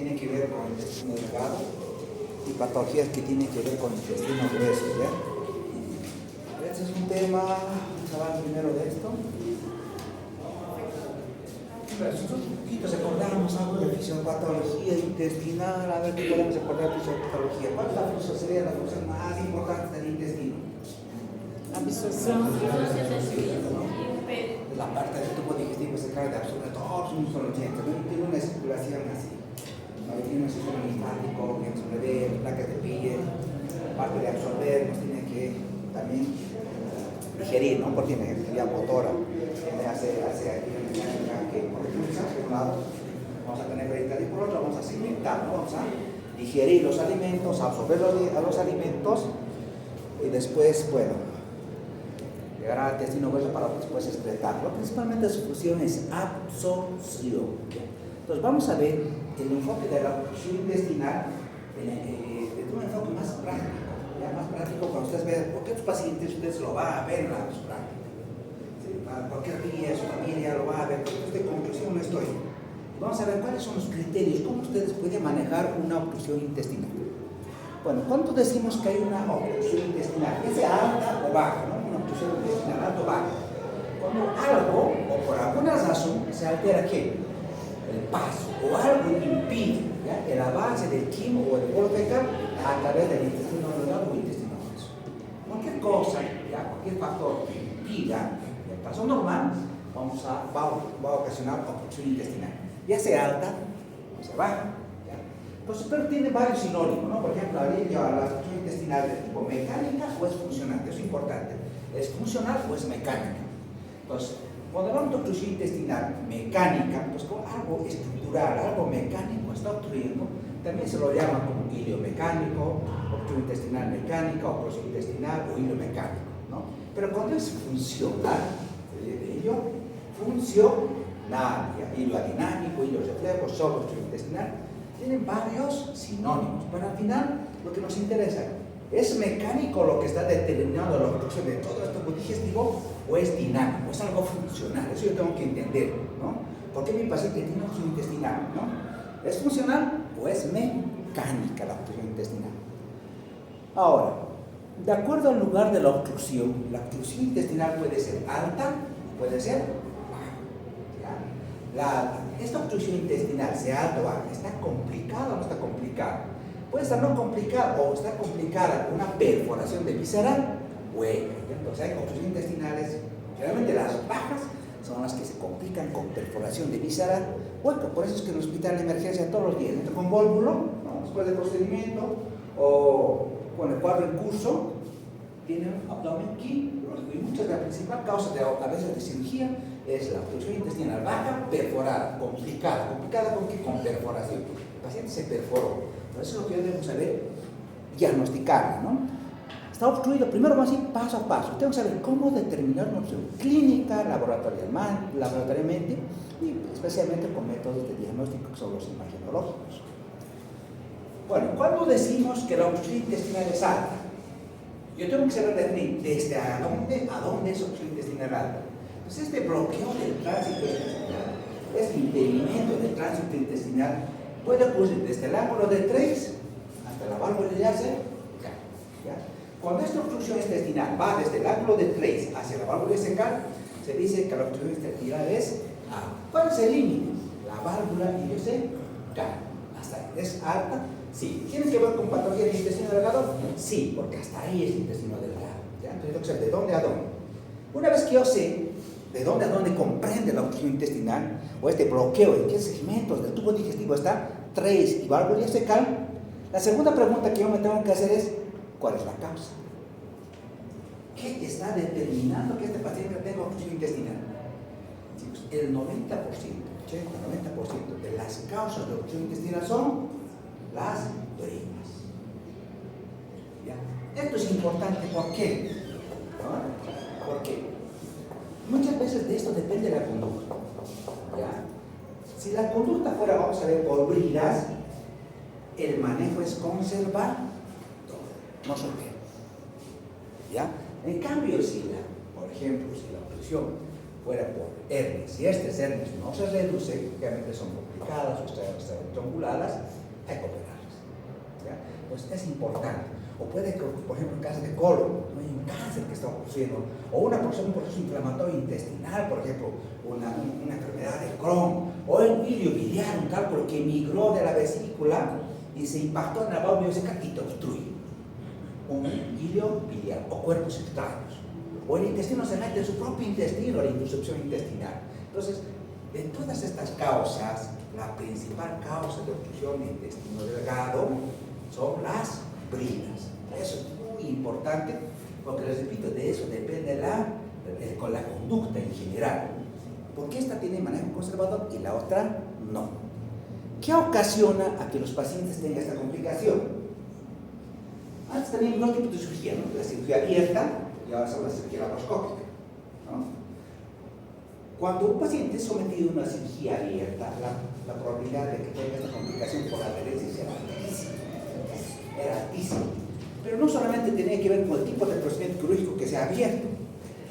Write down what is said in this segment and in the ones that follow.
tienen que ver con el intestino delgado y patologías que tienen que ver con el intestino grueso, ¿ya? Este es un tema, vamos a hablar primero de esto. Nosotros un poquito recordamos algo de fisiopatología intestinal, a ver qué podemos recordar de fisiopatología. ¿Cuál es sería la función más importante del intestino? Absorción. La parte del tubo digestivo se encarga de absorber todos sus nutrientes, ¿no? Y tiene una circulación así. Tiene un sistema linfático que absorbe placas de piel, aparte de absorber, nos tiene que también digerir, ¿no? Porque tiene energía motora, hace aquí una mecánica que por un lado vamos a tener veritas y por otro vamos a segmentar, ¿no? Vamos a digerir los alimentos, absorber los alimentos y después, bueno, llegar al intestino grueso para después excretarlo. Principalmente su función es absorción. Entonces vamos a ver el enfoque de la obstrucción intestinal desde un enfoque más práctico. Ya más práctico cuando ustedes vean, porque otros pacientes ustedes lo van a ver en la práctica. ¿Sí? Para cualquier día, su familia lo va a ver, pero de conclusión no estoy. Vamos a ver cuáles son los criterios, cómo ustedes pueden manejar una obstrucción intestinal. Bueno, ¿cuánto decimos que hay una obstrucción intestinal? ¿Es alta o baja? ¿No? Una obstrucción intestinal alta o baja. Cuando algo, o por alguna razón, se altera ¿qué? El paso, o algo impide, ¿ya? El avance del quimo o del bolo fecal a través del intestino delgado o intestino grueso. Cualquier cosa, ¿ya? Cualquier factor que impida el paso normal, va a ocasionar obstrucción intestinal, ya sea alta o sea baja. Entonces, pero tiene varios sinónimos, ¿no? Por ejemplo, la obstrucción intestinal de tipo mecánica o es funcional, eso es importante. ¿Es funcional o es mecánica? Entonces, cuando hablamos de obstrucción intestinal mecánica, pues como algo estructural, algo mecánico está obstruyendo, también se lo llama como hilo mecánico, obstrucción intestinal mecánica, obstrucción intestinal o hilo mecánico, ¿no? Pero cuando es funcional, funcional, hilo adinámico, hilo reflejo, solo obstrucción intestinal, tienen varios sinónimos, pero al final lo que nos interesa, ¿es mecánico lo que está determinando la obstrucción de todo esto digestivo o es dinámico, es algo funcional? Eso yo tengo que entender, ¿no? ¿Por qué mi paciente tiene obstrucción intestinal, ¿no? ¿Es funcional o es mecánica la obstrucción intestinal? Ahora, de acuerdo al lugar de la obstrucción intestinal puede ser alta, puede ser baja. Esta obstrucción intestinal, sea alta o baja, ¿está complicada o no está complicada? Puede estar no complicada o está complicada con una perforación de visceral hueca. Entonces hay obstrucciones intestinales, generalmente las bajas son las que se complican con perforación de visceral hueca. Por eso es que en el hospital de emergencia todos los días entra con vólvulo, ¿no? Después del procedimiento o con el cuadro en curso, tienen abdomen quirúrgico y muchas de las principales causas a veces de cirugía es la obstrucción intestinal baja, perforada, complicada. ¿Complicada con qué? Con perforación. El paciente se perforó. Por eso es lo que debemos saber diagnosticarla, ¿no? Está obstruido, primero vamos a ir paso a paso. Tenemos que saber cómo determinar una opción clínica, laboratorialmente y especialmente con métodos de diagnóstico que son los imagenológicos. Bueno, ¿cuándo decimos que la obstrucción intestinal es alta? Yo tengo que saber definir desde a dónde es obstrucción intestinal alta. Entonces, este bloqueo del tránsito intestinal, este impedimento del tránsito intestinal, puede ocurrir desde el ángulo de 3 hasta la válvula ileacecal. ¿Ya? Cuando esta obstrucción intestinal va desde el ángulo de 3 hacia la válvula ileacecal, se dice que la obstrucción intestinal es alta. ¿Cuál es el límite? La válvula ileacecal. Hasta ahí. ¿Es alta? Sí. ¿Tiene que ver con patología del intestino delgado? Sí, porque hasta ahí es intestino delgado. ¿Ya? Entonces, tengo que saber de dónde a dónde. Una vez que yo sé de dónde a dónde comprende la obstrucción intestinal o este bloqueo, en qué segmentos del tubo digestivo está 3 y válvula ileacecal, la segunda pregunta que yo me tengo que hacer es ¿cuál es la causa? ¿Qué está determinando que este paciente tenga obstrucción intestinal? El 90%, 80-90% de las causas de obstrucción intestinal son las primas. ¿Ya? Esto es importante, ¿por qué? ¿No? Porque muchas veces de esto depende la conducta. ¿Ya? Si la conducta fuera, vamos a ver, por bridas, el manejo es conservar todo, no solver. ¿Ya? En cambio, por ejemplo, si la obstrucción fuera por hernias. Si estas hernias no se reducen, obviamente son complicadas o están estranguladas, hay que operarlas. ¿Ya? Entonces es importante. O puede que, por ejemplo, en caso de colon, no hay un cáncer que está ocurriendo, o un proceso inflamatorio intestinal, por ejemplo, una enfermedad de Crohn, o un hilio biliar, un cálculo que migró de la vesícula y se impactó en la válvula biosecca y te obstruye. Un hilio biliar, o cuerpos extraños. O el intestino se mete en su propio intestino, la interrupción intestinal. Entonces, de todas estas causas, la principal causa de obstrucción del intestino delgado son las bridas. Eso es muy importante, porque les repito, de eso depende con la conducta en general. Porque esta tiene manejo conservador y la otra no. ¿Qué ocasiona a que los pacientes tengan esta complicación? Antes teníamos dos tipos de cirugía, ¿no? La cirugía abierta y ahora se la cirugía laparoscópica, ¿no? Cuando un paciente es sometido a una cirugía abierta, la probabilidad de que tenga esta complicación por adherencia era altísima. Pero no solamente tenía que ver con el tipo de procedimiento quirúrgico que sea abierto.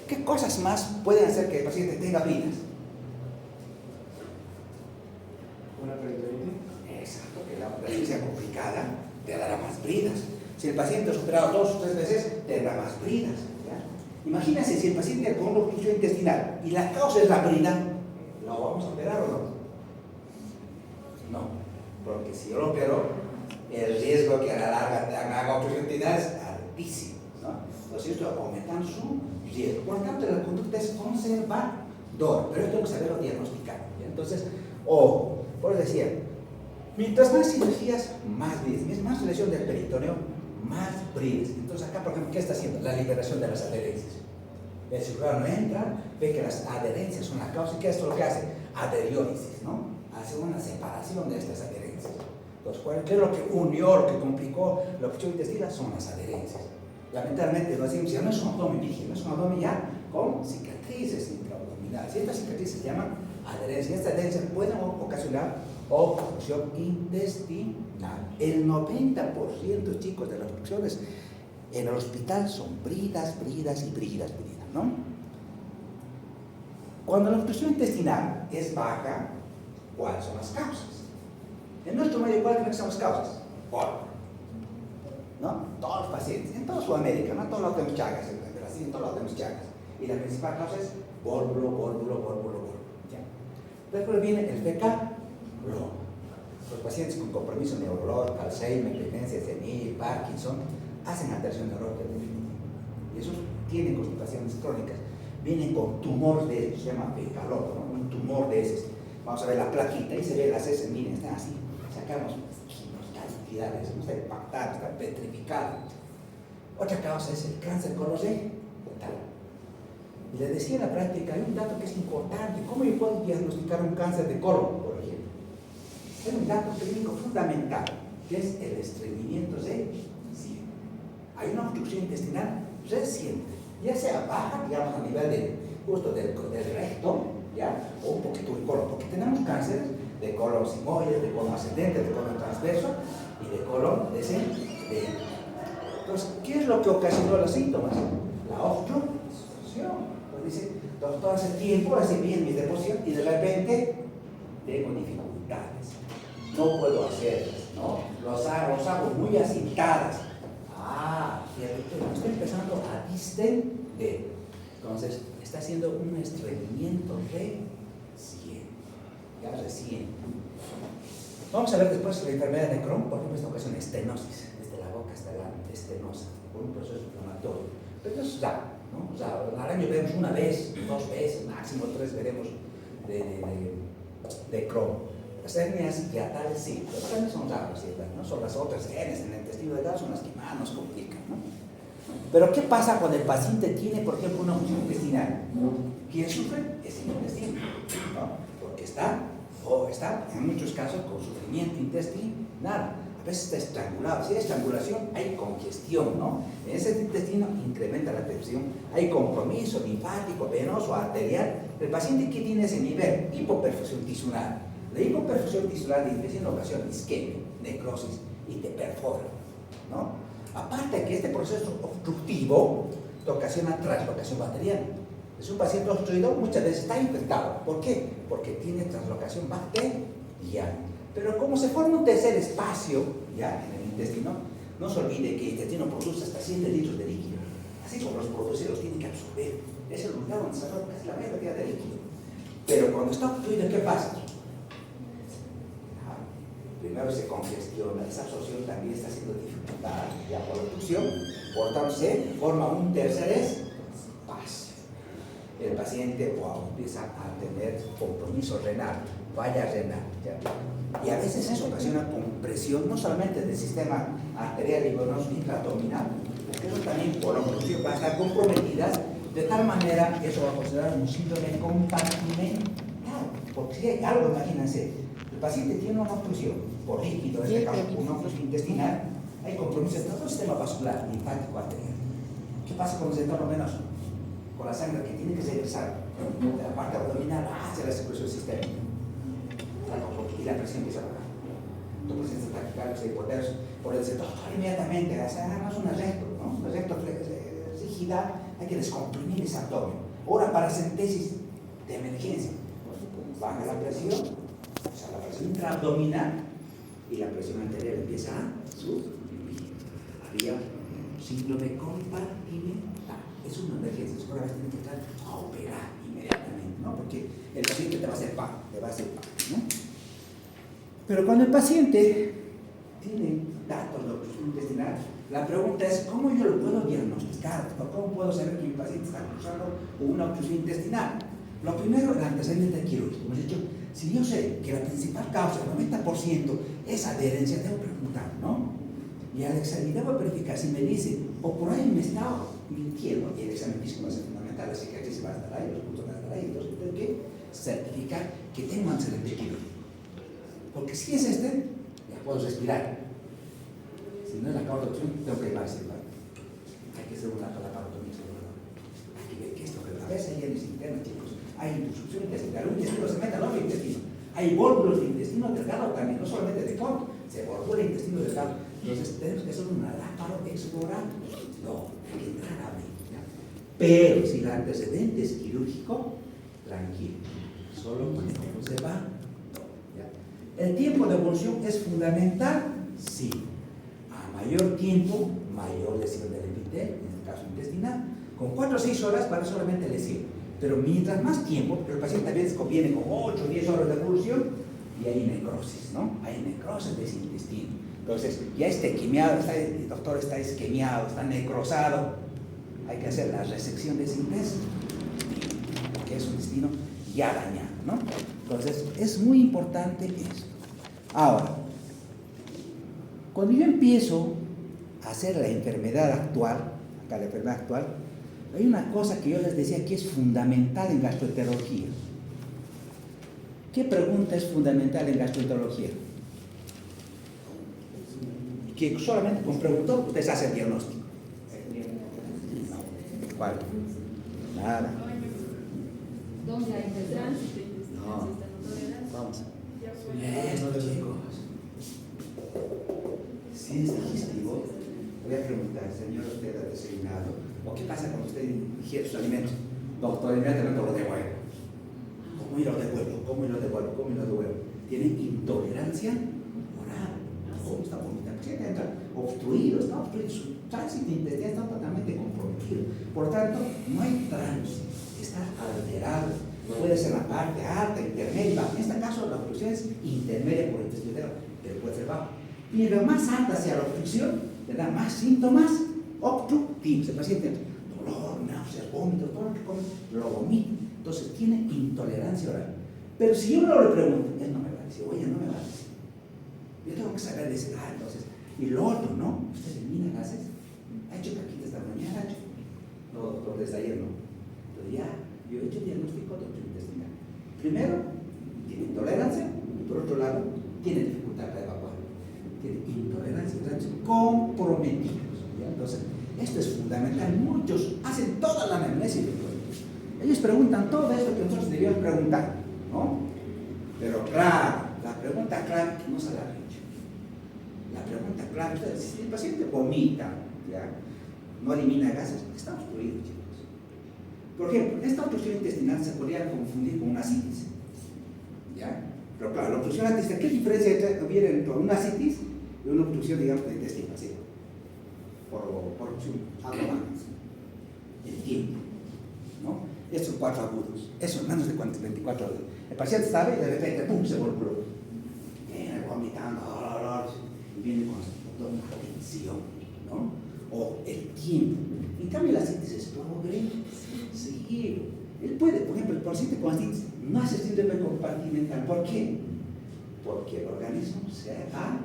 ¿Qué cosas más pueden hacer que el paciente tenga bridas? Una peritonitis. Exacto, que la cirugía complicada te dará más bridas. Si el paciente es operado 2 o 3 veces, tendrá más bridas. ¿Ya? Imagínense si el paciente con una obstrucción intestinal y la causa es la brida, ¿lo vamos a operar o no? No, porque si yo lo opero, el riesgo que a la larga te haga obstrucción intestinal es altísimo, ¿no? Entonces esto aumenta su riesgo. Por lo tanto, la conducta es conservador, pero tengo que saberlo diagnosticar. ¿Ya? Entonces, por eso decía, mientras más cirugías, más bridas. Más lesión del peritoneo, más bridas. Entonces acá, por ejemplo, ¿qué está haciendo? La liberación de las adherencias. El cirujano entra, ve que las adherencias son la causa, ¿qué es lo que hace? Adheriólisis, ¿no? Hace una separación de estas adherencias. Entonces, ¿qué es lo que unió, lo que complicó la obstrucción intestinal? Son las adherencias. Lamentablemente, lo decimos, ya no es un abdomen rígido, es un abdomen ya con cicatrices intraabdominales. Y estas cicatrices se llaman adherencias. Estas adherencias pueden ocasionar obstrucción intestinal. El 90%, chicos, de las obstrucciones en el hospital son bridas, ¿no? Cuando la obstrucción intestinal es baja, ¿cuáles son las causas? En nuestro medio, ¿cuáles son las causas? ¿No? Todos los pacientes, en toda Sudamérica, ¿no? Todos los tenemos chagas, en Brasil, todos los tenemos chagas. Y la principal causa es bórbulo. ¿Ya? Después viene el fecal. Los pacientes con compromiso neurológico, Alzheimer, demencia senil, Parkinson, hacen alteración neuronal y esos tienen consultaciones crónicas. Vienen con tumor de heces, se llama fecaloto, ¿no? Un tumor de heces. Vamos a ver la plaquita, ahí se ve las heces, miren, están así. Sacamos cantidades, está impactado, está petrificado. Otra causa es el cáncer colorectal. Y les decía en la práctica, hay un dato que es importante. ¿Cómo yo puedo diagnosticar un cáncer de colon, por ejemplo? Es un dato clínico fundamental, que es el estreñimiento reciente. Hay una obstrucción intestinal reciente, ya sea baja, digamos, a nivel de, justo del recto, ¿ya? O un poquito del colon, porque tenemos cánceres de colon sigmoide, de colon ascendente, de colon transverso y de colon descendente. Entonces, ¿qué es lo que ocasionó los síntomas? La obstrucción. Pues dice, doctor, hace tiempo hace bien mi deposición y de repente tengo dificultades. No puedo hacerlas, ¿no? Los hago muy acintadas. Y el recto está empezando a distender. Entonces, está haciendo un estreñimiento recién. Vamos a ver después la enfermedad de Crohn, por ejemplo, esta ocasión estenosis, desde la boca hasta la estenosa, por un proceso inflamatorio. Pero eso es raro, ¿no? O sea, al año vemos una vez, 2 veces, máximo 3 veremos de Crohn. Las hernias hiatales sí, las hernias son raras, ¿no? Son las otras hernias en el intestino delgado, son las que más nos complican, ¿no? Pero ¿qué pasa cuando el paciente tiene, por ejemplo, una obstrucción intestinal? ¿Quién sufre? Es el intestino, ¿no? Porque está en muchos casos con sufrimiento intestinal. A veces está estrangulado. Si hay estrangulación, hay congestión, ¿no? En ese intestino incrementa la presión, hay compromiso linfático, venoso, arterial. El paciente que tiene ese nivel, hipoperfusión tisular. La hipoperfusión tisular de intestino ocasiona isquemia, necrosis y te perfora, ¿no? Aparte de que este proceso obstructivo te ocasiona translocación bacteriana. Es un paciente obstruido, muchas veces está infectado. ¿Por qué? Porque tiene translocación bacteriana. Pero como se forma un tercer espacio, ya, en el intestino, no se olvide que el intestino produce hasta 100 litros de líquido. Así como los produce, los tiene que absorber. Es el lugar donde se absorbe casi la mayoría de líquido. Pero cuando está obstruido, ¿qué pasa? Primero se congestiona, esa absorción también está siendo dificultada ya por la obstrucción, por lo tanto se forma un tercer espacio. El paciente empieza a tener compromiso renal, falla renal. ¿Ya? Y a veces eso ocasiona compresión no solamente del sistema arterial y venoso intraabdominal, pero también por la obstrucción va a estar comprometida, de tal manera que eso va a considerar un síndrome compartimental. Porque si hay algo, imagínense, el paciente tiene una obstrucción por líquido, en este caso una obstrucción intestinal, hay compromiso en todo el sistema vascular, linfático, arterial. ¿Qué pasa con el entorno venoso? Con la sangre que tiene que regresar de la parte abdominal hacia la circulación sistémica. Y la presión empieza a bajar. Tu paciente está taquicárdico, hipotenso, por el sector inmediatamente, o sea, no es un recto, ¿no? Un recto rígida, hay que descomprimir ese abdomen. Ahora, paracentesis de emergencia, baja la presión, o sea, la presión intraabdominal y la presión arterial empieza a subir. Había un síndrome compartimental. Es una emergencia, ahora vas a tener que entrar a operar inmediatamente, ¿no? Porque el paciente te va a hacer pan, ¿no? Pero cuando el paciente tiene datos de obstrucción intestinal, la pregunta es, ¿cómo yo lo puedo diagnosticar? ¿Cómo puedo saber que mi paciente está cursando una obstrucción intestinal? Lo primero, el antecedente quirúrgico. Hemos dicho, si yo sé que la principal causa, el 90%, es adherencia, debo preguntar, ¿no? Y al examen debo verificar si me dice, o por ahí me está mintiendo, y el examen físico va a ser fundamental, la cicatriz va a estar ahí, los puntos van a estar ahí, entonces tengo que certificar que tengo antecedente quirúrgico. Porque si es este, ya puedo respirar. Si no es la causa de obstrucción, tengo que llevar ese lugar. Hay que hacer una laparotomía cerebral. Hay que ver que esto, que a veces hay hernias internas, chicos. Hay obstrucción intestinal, un intestino se mete al otro intestino. Hay vólvulos de intestino delgado también, no solamente de corto, se volvula el intestino delgado. Entonces tenemos que hacer una laparoexploratoria. No, hay que entrar a abrir. Pero si el antecedente es quirúrgico, tranquilo. Solo cuando se va. ¿El tiempo de evolución es fundamental? Sí. A mayor tiempo, mayor lesión del epitelio, en este caso intestinal. Con 4 o 6 horas para solamente lesión. Pero mientras más tiempo, pero el paciente a veces conviene con 8 o 10 horas de evolución y hay necrosis, ¿no? Hay necrosis de ese intestino. Entonces, ya está esquemiado, el doctor está esquemiado, está necrosado. Hay que hacer la resección de ese intestino, que es un intestino ya dañado, ¿no? Entonces, es muy importante esto. Ahora, cuando yo empiezo a hacer la enfermedad actual, acá la enfermedad actual, hay una cosa que yo les decía que es fundamental en gastroenterología. ¿Qué pregunta es fundamental en gastroenterología? Que solamente con preguntar ustedes hacen diagnóstico. No. ¿Cuál? Nada. ¿Dónde hay tránsito? No. Vamos. Esto, chicos. Si es digestivo, voy a preguntar, señor, usted ha desayunado, ¿o qué pasa cuando usted ingiere sus alimentos? Doctor, inmediatamente lo devuelvo. ¿Cómo y lo devuelvo? ¿Cómo y lo devuelvo? ¿Cómo y lo devuelvo? ¿Tiene intolerancia oral? ¿Cómo está vomitando? Si entra obstruido, está obstruido, su tránsito intestinal está totalmente comprometido. Por lo tanto, no hay tránsito, está alterado. Puede ser la parte alta, intermedia y baja. En este caso, la obstrucción es intermedia por el intestino delgado, pero puede ser baja. Mientras más alta sea la obstrucción, le da más síntomas obstructivos. El paciente dolor, náuseas, vómitos, todo lo que come, lo vomita. Entonces, tiene intolerancia oral. Pero si yo no le pregunto, él no me va a decir, oye, no me va a decir. Yo tengo que saber decir, entonces, y lo otro, ¿no? ¿Usted elimina gases? ¿Ha hecho caquita esta mañana? No, doctor, desde ayer no. Pero ya, yo he hecho diagnóstico de obstrucción intestinal. Primero, tiene intolerancia, y por otro lado, tiene dificultad para evacuar. Tiene intolerancia, comprometidos. ¿Ya? Entonces, esto es fundamental. Muchos hacen toda la anamnesis. Ellos preguntan todo esto que nosotros debíamos preguntar, ¿no? Pero claro, la pregunta clave que no se la ha hecho. La pregunta clave, si el paciente vomita, ¿ya? No elimina gases, está obstruido, chicos. Por ejemplo, esta obstrucción intestinal se podría confundir con una asitis. ¿Ya? Pero claro, la obstrucción intestinal, ¿qué diferencia hubiera entre una asitis y una obstrucción, digamos, del intestino? ¿Sí? Por opción abdominal. El tiempo. ¿No? Estos 4 agudos. Eso en menos de 24 horas. El paciente sabe y de repente, ¡pum!, se volvió. Viene vomitando, y viene con una tensión, ¿no? O el tiempo. En cambio, la asitis es progresivo. Él puede, por ejemplo, el paciente con asitis no hace síndrome compartimental. ¿Por qué? Porque el organismo se adapta.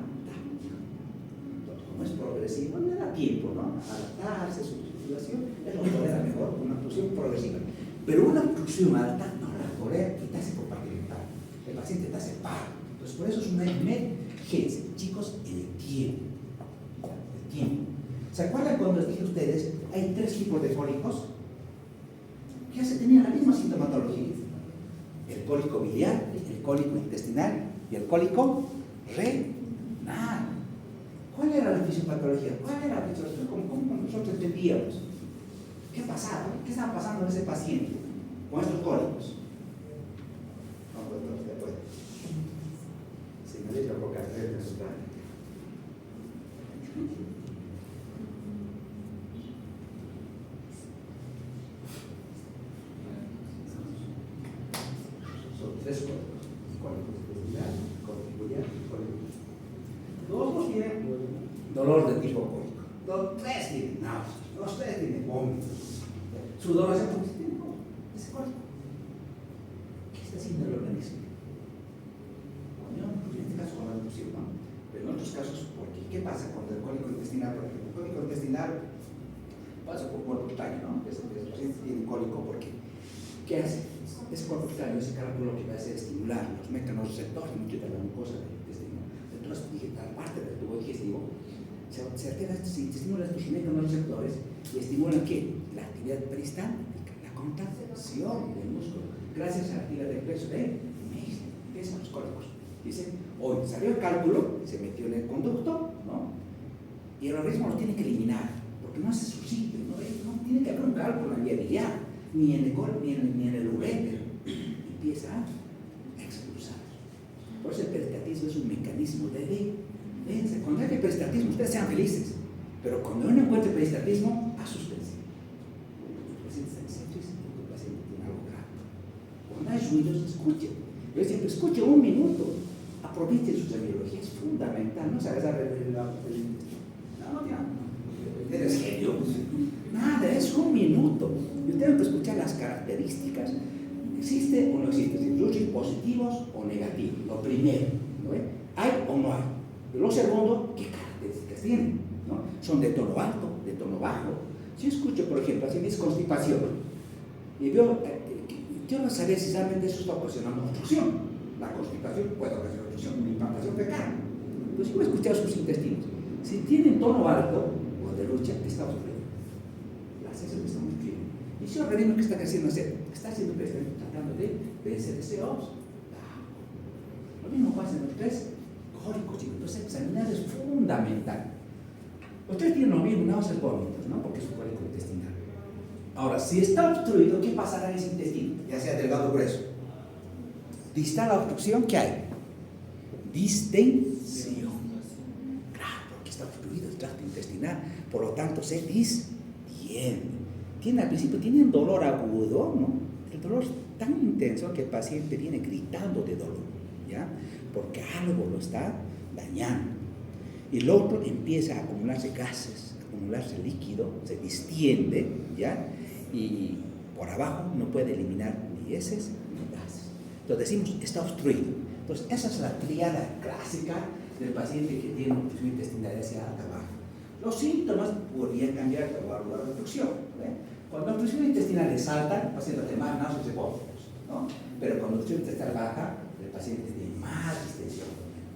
Entonces, como es progresivo, le da tiempo, ¿no?, adaptarse a su situación. Él lo tolera mejor con una obstrucción progresiva. Pero una obstrucción alta no la tolera y te hace compartimental. El paciente te hace paro. Entonces, por eso es una emergencia. Chicos, el tiempo. El tiempo. ¿Se acuerdan cuando les dije a ustedes, hay 3 tipos de cólicos? Que se tenían la misma sintomatología. El cólico biliar, el cólico intestinal y el cólico renal. ¿Cuál era la fisiopatología? ¿Cuál era la fisiopatología? ¿Cómo nosotros entendíamos? ¿Qué pasaba? ¿Qué estaba pasando en ese paciente con estos cólicos? No, pues, después. Si me deja boca, son 3 cólicos. Cólico intestinal, cólico biliar y cólico. Todos tienen dolor de tipo cólico. Los 3 tienen náuseas. Los 3 tienen vómitos. Sudoración, porque tiene ese cólico. ¿Qué está haciendo el organismo? Bueno, en este caso con la obstrucción, ¿no? Pero en otros casos, ¿por qué? ¿Qué pasa con el cólico intestinal? Por ejemplo, el cólico intestinal pasa por cuerpo cutáneo, ¿no? Los pacientes tienen cólico porque, ¿qué hace? Ese cuerpo cutáneo, ese cálculo lo que va a hacer es estimular los mecanorreceptores, mucho de la mucosa del intestino. Entonces, la parte del tubo digestivo se altera, se estimula estos mecanorreceptores y estimulan ¿qué? La actividad peristáltica, la contracción del músculo, gracias a la actividad del peso de Meister. ¿Qué son los cólicos? Dicen, hoy salió el cálculo, se metió en el conducto, ¿no? Y el organismo lo tiene que eliminar, porque no hace su sitio, no tiene que haber un cálculo en la vía biliar, ni en el colon, ni en el uréter. Empieza a expulsar. Por eso el peristatismo es un mecanismo de defensa. Cuando hay peristatismo, ustedes sean felices, pero cuando uno encuentra peristatismo, asústense. El paciente está en sepsis, el paciente tiene algo grave. Cuando hay ruidos, escuchen. Yo siempre escuchen 1 minuto. Aprovechen su semiología, es fundamental. No se haga ¿eres genio? Nada, es 1 minuto. Yo tengo que escuchar las características. ¿Existe o no existe? Si son positivos o negativos. Lo primero, ¿no? ¿Hay o no hay? Lo segundo, ¿qué características tienen? ¿No? ¿Son de tono alto, de tono bajo? Si yo escucho, por ejemplo, así dice constipación, y veo, quiero saber si realmente eso está ocasionando obstrucción. La constipación puede ocasionar obstrucción, una implantación fecal. Entonces, yo voy a escuchar sus intestinos. Si tienen tono alto o de lucha, está obstruido. Las heces están obstruidas. Y si el organismo que está creciendo, está haciendo tratando de vencer deseos. Lo mismo pasa en los 3 cólicos, chicos. Entonces, examinar es fundamental. Ustedes tienen lo mismo, náuseas, vómitos, ¿no? Porque es un cólico intestinal. Ahora, si está obstruido, ¿qué pasará en ese intestino? Ya sea delgado o grueso. Distal la obstrucción, ¿qué hay? Distensión. Claro, porque está obstruido el tracto intestinal, por lo tanto se distiende. Al principio tienen dolor agudo, ¿no? El dolor es tan intenso que el paciente viene gritando de dolor, ¿ya? Porque algo lo está dañando. Y el otro empieza a acumularse gases, a acumularse líquido, se distiende, ¿ya? Y por abajo no puede eliminar ni heces ni gases. Entonces decimos, está obstruido. Entonces esa es la tríada clásica del paciente que tiene obstrucción intestinal hacia alta baja. Los síntomas podrían cambiar de lugar a obstrucción, ¿eh? Cuando la obstrucción intestinal es alta, el paciente tiene más náuseas y vómitos, ¿no? Pero cuando la obstrucción intestinal baja, el paciente tiene más distensión,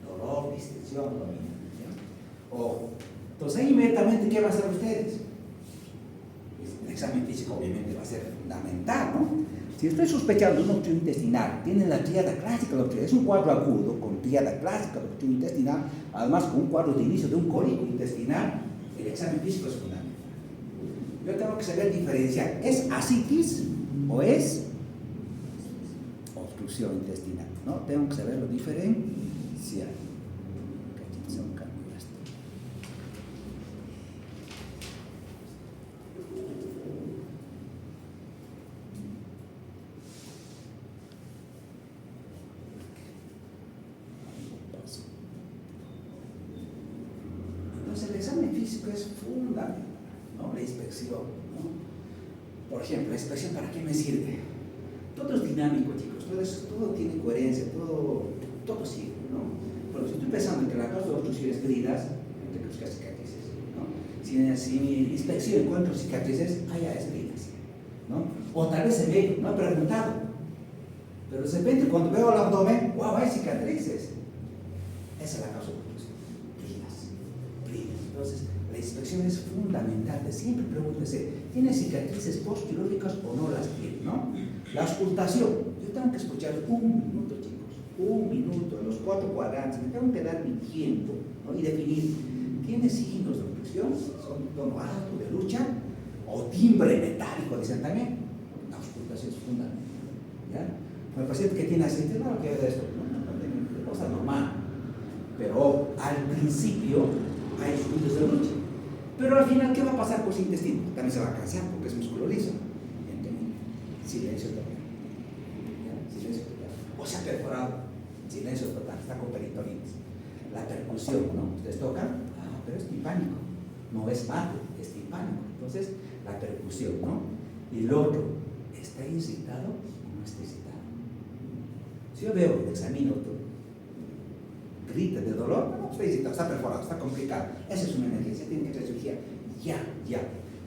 dolor, distensión, dominio, ¿ya? Entonces ahí inmediatamente, ¿qué van a hacer ustedes? El examen físico obviamente va a ser fundamental, ¿no? Si estoy sospechando una obstrucción intestinal, tiene la tríada clásica de la obstrucción, es un cuadro agudo con tríada clásica de obstrucción intestinal, además con un cuadro de inicio de un cólico intestinal, el examen físico es fundamental. Yo tengo que saber diferenciar, ¿es asitis o es obstrucción intestinal, ¿no? Tengo que saberlo diferenciar. Son cambios. Entonces el examen físico es fundamental, ¿no? La inspección, ¿no? Por ejemplo, la inspección, ¿para qué me sirve? Todo es dinámico, chicos, todo tiene coherencia, todo sigue, ¿no? Pero si estoy pensando en que la causa de obstrucción es heridas, tengo que buscar cicatrices, ¿no? Si mi inspección encuentro cicatrices, ya es heridas, ¿no? O tal vez se ve, no he preguntado, pero de repente cuando veo el abdomen, wow, hay cicatrices. Esa es la causa de obstrucción, heridas. Entonces, la inspección es fundamental. Siempre pregúntese, ¿tiene cicatrices postquirúrgicas o no las tiene, no? La auscultación, yo tengo que escuchar 1 minuto, chicos, 1 minuto, en los 4 cuadrantes, me tengo que dar mi tiempo, ¿no? Y definir, ¿tiene signos de obstrucción? ¿Son tono alto, de lucha? ¿O timbre metálico? Dicen también. La auscultación es fundamental, ¿ya? Para el paciente que tiene aceite, no quiero de esto, ¿no? De cosa normal. Pero al principio hay signos de lucha. Pero al final, ¿qué va a pasar con su intestino? También se va a cansar porque es músculo liso. Silencio total. Silencio total. O se ha perforado. Silencio total. Está con peritonitis. La percusión, ¿no? Ustedes tocan, pero es timpánico. No es mate, es timpánico. Entonces, la percusión, ¿no? Y el otro, ¿está incitado o no está incitado? Si yo veo, examino, grita de dolor, no está incitado, está perforado, está complicado. Esa es una emergencia, tiene que hacer cirugía. Ya.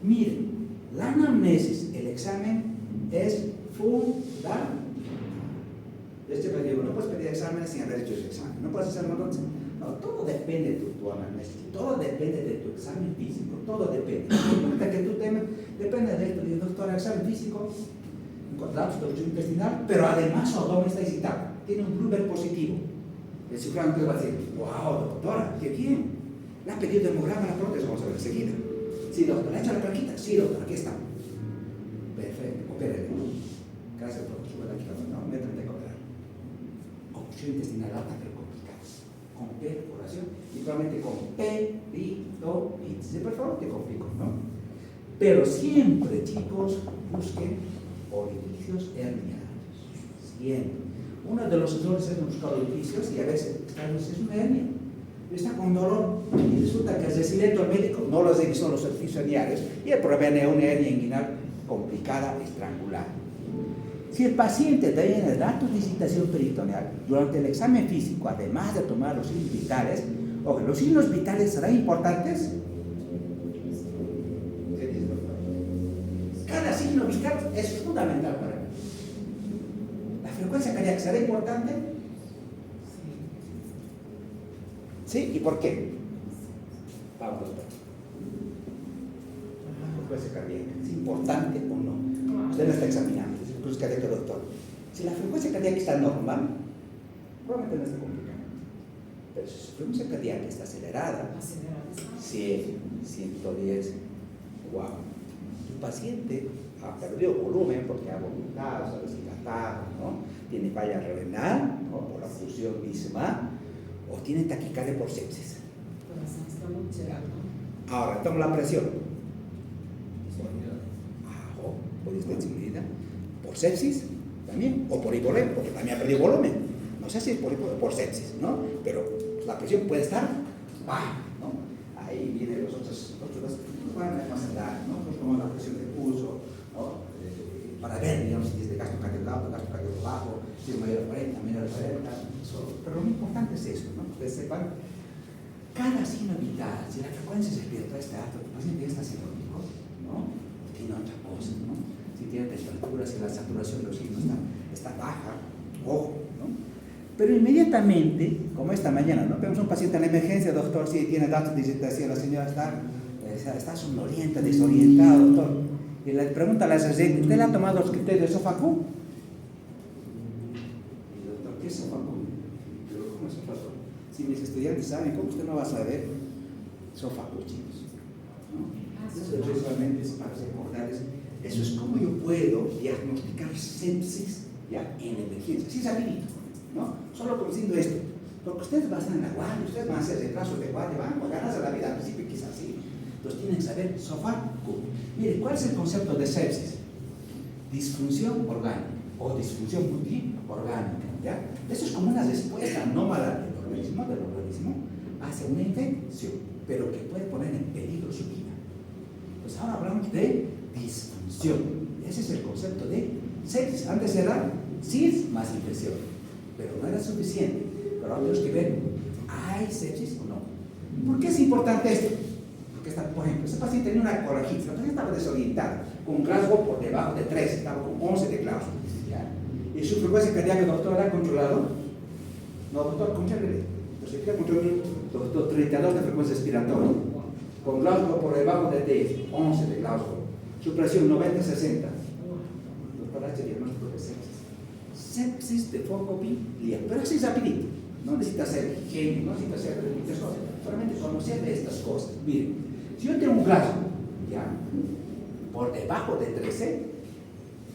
Miren, la anamnesis, el examen, es fundamental. Yo digo, no puedes pedir exámenes sin haber hecho ese examen. No puedes hacer nada. No, todo depende de tu anamnesis, todo depende de tu examen físico, todo depende. Que tú depende de esto, doctor, el examen físico, encontramos obstrucción intestinal, pero además su abdomen está excitado, tiene un Blumberg positivo. El cirujano va a decir, wow, doctora, qué bien. Le ha pedido hemograma a la prótesis, vamos a ver enseguida. Sí, doctor, ¿le ha hecho la plaquita? Sí, doctor, aquí está. Perfecto, opérale. Gracias, doctor. Sube la chica. No, me traté de operar. Obstrucción intestinal alta, pero complicada. Con perforación y probablemente con peritonitis. Por favor, te complico, ¿no? Pero siempre, chicos, busquen orificios herniados. Siempre. Uno de los errores es buscar orificios y a veces es una hernia. Está con dolor y resulta que al decirle al médico no los revisó los orificios herniales y el problema es una hernia inguinal complicada, estrangular. Si el paciente tiene datos de excitación peritoneal durante el examen físico, además de tomar los signos vitales, ¿los signos vitales serán importantes? ¿Qué dice, doctor? Cada signo vital es fundamental para mí. ¿La frecuencia cardíaca será importante? ¿Sí? ¿Y por qué? Vamos, doctor. La frecuencia cardíaca, ¿es importante o no? Usted la está examinando, es el pulso cardíaco, doctor. Si la frecuencia cardíaca está normal, probablemente no está complicado. Pero si su frecuencia cardíaca está acelerada, 100, 110, wow. Tu paciente ha perdido volumen porque ha vomitado, se ha deshidratado, ¿no? Tiene falla renal, ¿no? Por la fusión misma, o tiene taquicardia por sepsis. Ahora, toma la presión. Puede estar disminuida por sepsis también, o por hipolemia, porque también ha perdido volumen. No sé si es por sepsis, ¿no? Pero la presión puede estar baja, ¿no? Ahí vienen los otros nos van a demasiar, ¿no? Nos tomamos la presión de pulso, ¿no? Para ver, digamos, si es de gasto cardíaco alto, gasto cardíaco bajo, si es mayor de 40, menor de 40. Pero lo importante es esto, ¿no? Ustedes sepan, cada signo vital, si la frecuencia respiratoria está alta, el paciente está psicótico, ¿no? Tiene otra cosa, ¿no? Si tiene temperatura, si la saturación de oxígeno está baja, ojo, ¿no? Pero inmediatamente, como esta mañana, ¿no? Vemos un paciente en la emergencia, doctor, si tiene datos de excitación, la señora está somnolienta, desorientada, doctor. Y le pregunta a la asistente, ¿usted le ha tomado los criterios de SOFAQ? Y doctor, ¿qué es SOFAQ? Pero ¿cómo es SOFAQ? Si mis estudiantes saben, ¿cómo usted no va a saber SOFAQ, chicos? ¿No? Eso solamente es para recordarles Eso es como yo puedo diagnosticar sepsis ya en emergencia. Sí, rapidito, ¿no? Solo conociendo esto. Porque ustedes van a estar en la guardia, ustedes van a hacer retrasos de guardia, van a ganarse la vida al principio quizás sí. Entonces tienen que saber sofá. Mire, ¿cuál es el concepto de sepsis? Disfunción orgánica o disfunción multiorgánica, ¿ya? Eso es como una respuesta anómala del organismo hacia una infección, pero que puede poner en peligro su vida. Pues ahora hablamos de disfunción. Ese es el concepto de sepsis. Antes era SIDS más infección, pero no era suficiente. Pero ahora tenemos que ver, ¿hay sepsis o no? ¿Por qué es importante esto? Porque, por ejemplo, ese paciente tenía una corajitis, la paciente estaba desorientada, con un Glasgow por debajo de 3, estaba con 11 de Glasgow. ¿Y su frecuencia cardíaca, doctor, era controlado? No, doctor, controlele. Entonces, ¿qué controlado? Doctor, 32 de frecuencia respiratoria, con Glasgow por debajo de 10, 11 de Glasgow. Su presión 90-60. Doctor, H, diagnóstico de sepsis. Sepsis de foco biliar, pero así rapidito. No necesita ser genio, no necesita ser muchas cosas. Solamente conocer de estas cosas. Miren, si yo tengo un Glasgow, ya, por debajo de 13,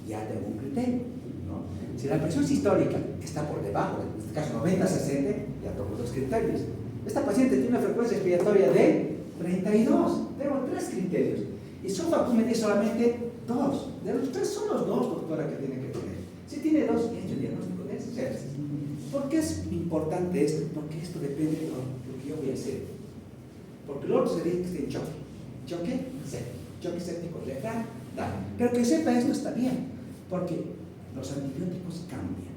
ya tengo un criterio, ¿no? Si la presión sistólica está por debajo, en este caso 90-60, ya tomo los criterios. Esta paciente tiene una frecuencia respiratoria de 32, tengo 3 criterios. Y SOFA me dice solamente 2. De los 3 son los 2, doctora, que tiene que tener. Si tiene 2, he hecho diagnóstico de sepsis. ¿Por qué es importante esto? Porque esto depende de lo que yo voy a hacer. Porque luego se dice que esté en choque. Choque séptico. Choque séptico letal, da. Pero que sepa esto está bien, porque los antibióticos cambian.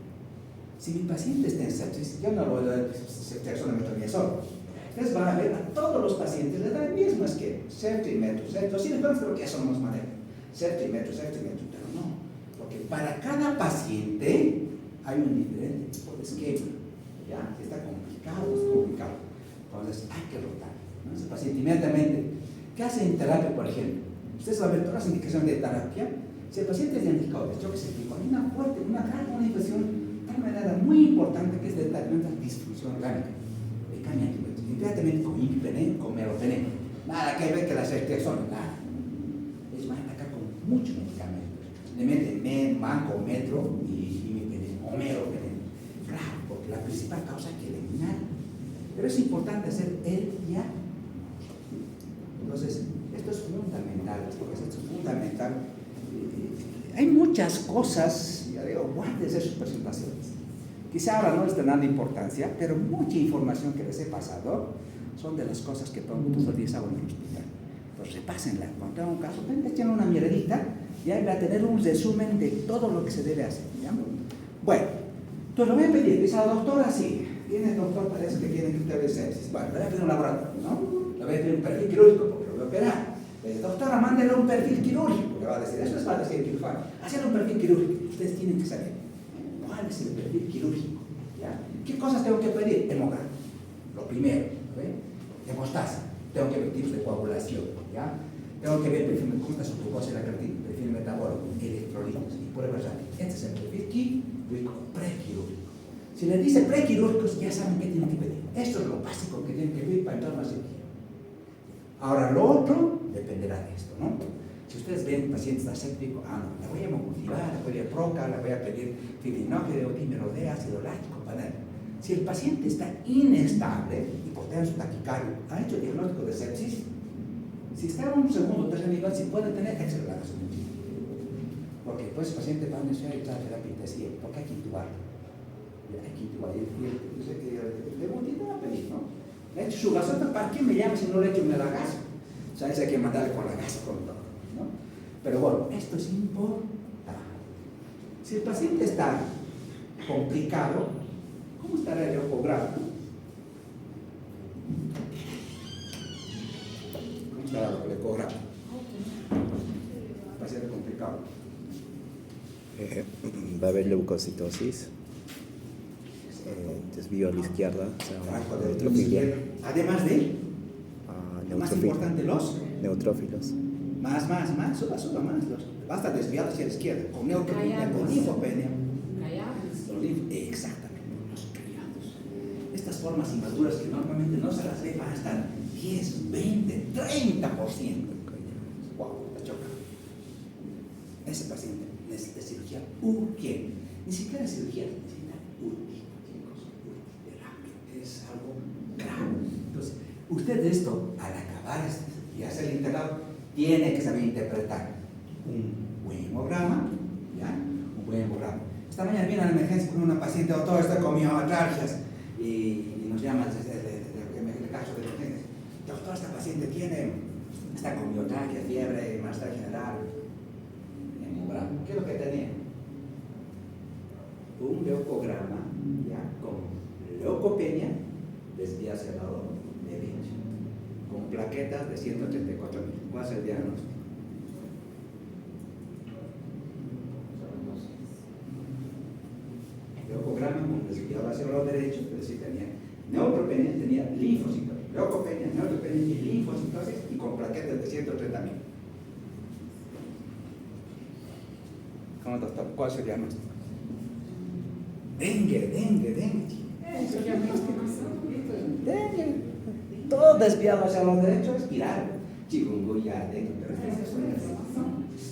Si mi paciente está en sepsis, yo no lo voy a dar solamente solo. Ustedes van a ver a todos los pacientes, les da el mismo esquema. Septimetro, sí, pero que eso no nos maneja. Septimetro, pero no. Porque para cada paciente hay un diferente tipo de esquema. ¿Ya? Si está complicado, es complicado. Entonces hay que rotar, ¿no? Ese paciente inmediatamente, ¿qué hace en terapia, por ejemplo? Ustedes van a ver todas las indicaciones de terapia. Si el paciente es diagnosticado de choque séptico, hay una fuerte, una infección, una manera muy importante que es determinar la disfunción orgánica. Le cambia inmediatamente con imipenem, con meropenem. Nada que ver que las expresiones, nada. Ellos van a atacar con muchos medicamentos. Le meten manco, metro y imipenem, o meropenem. Claro, porque la principal causa hay que eliminar. Pero es importante hacer el diagnóstico. Entonces, esto es fundamental, esto es fundamental. Hay muchas cosas, ya digo, guárdense sus presentaciones. Quizá ahora no les da nada de importancia, pero mucha información que les he pasado son de las cosas que todos los días hago en el hospital. Pues repásenla, cuando tengan un caso, echen una miradita y ahí va a tener un resumen de todo lo que se debe hacer. ¿Ya? Bueno, entonces lo voy a pedir, dice la doctora, sí, viene el doctor, parece que tiene criterio de sepsis. Bueno, le voy a pedir un laboratorio, ¿no? Le voy a pedir un perfil quirúrgico porque lo voy a operar. Doctora, mándele un perfil quirúrgico, le va a decir, eso les va a decir el quirúrgico. Hacer un perfil quirúrgico, ustedes tienen que saber cuál es el perfil quirúrgico, ¿ya? ¿Qué cosas tengo que pedir? Hemograma, lo primero, ¿ve? Hemostasa, tengo que ver tipos de coagulación, ¿ya? Tengo que ver perfil, cómo está su glucosa en la creatina, perfil metabólico, electrolitos y pruebas rápidas. Este es el perfil quirúrgico, prequirúrgico. Si les dice prequirúrgicos, ya saben qué tienen que pedir. Esto es lo básico que tienen que pedir para entrar a una cirugía. Ahora, lo otro dependerá de esto, ¿no? Si ustedes ven pacientes asépticos, no, la voy a hemocultivar, la voy a proca, la voy a pedir fibrinógeno, dímero de ácido láctico, panel. Si el paciente está inestable, hipotenso, taquicardio, ha hecho diagnóstico de sepsis, si está en un segundo o tercer nivel, si puede tener exceleración. Porque después el paciente va a necesitar terapia intensiva, porque hay que intubarlo. Hay que intubar. Le voy a pedir, ¿no? Le he hecho su gasota, ¿para qué me llama si no le he hecho una gasa? O sea, hay que mandarle con la gasa, con todo, ¿no? Pero bueno, esto es importante. Si el paciente está complicado, ¿cómo estará el ecograma? ¿Cómo estará el ecograma? Va a ser complicado. Va a haber leucocitosis, desvío a la izquierda, o sea, neutrofilia. Además de, más importante, los neutrófilos. Más, suba más. Basta desviar hacia la izquierda, con neutropenia, con linfopenia. Exactamente, los callados. Estas formas inmaduras que normalmente no se las ve van a estar 10, 20, 30%. Wow, la choca. ese paciente necesita cirugía urgente. Ni siquiera cirugía, necesita urgente, chicos, terapia. Es algo grave. Entonces, usted esto, al acabar y hacer el internado, tiene que saber interpretar un buen hemograma, ¿ya? Un buen hemograma. Esta mañana vino a la emergencia con una paciente, doctor, está con miometralgias, y nos llaman desde el caso de emergencia. Doctor, esta paciente está con miometralgia, fiebre, malestar general. Hemograma. ¿Qué es lo que tenía? Un leucograma, ¿ya? Con leucopenia desviacionado derecho, con plaquetas de 134.000. ¿Cuál es el diagnóstico? Leucograma con desviado hacia el lado derecho, es decir, tenía neutropenia, tenía linfocitos, leucopenia, neutropenia y linfocitosis, y con plaquetas de 130.000. ¿Cómo, doctor? ¿Cuál es el diagnóstico? Dengue. Dengue. Todo desviado hacia el lado derecho es viral. Chikungunya, dengue, pero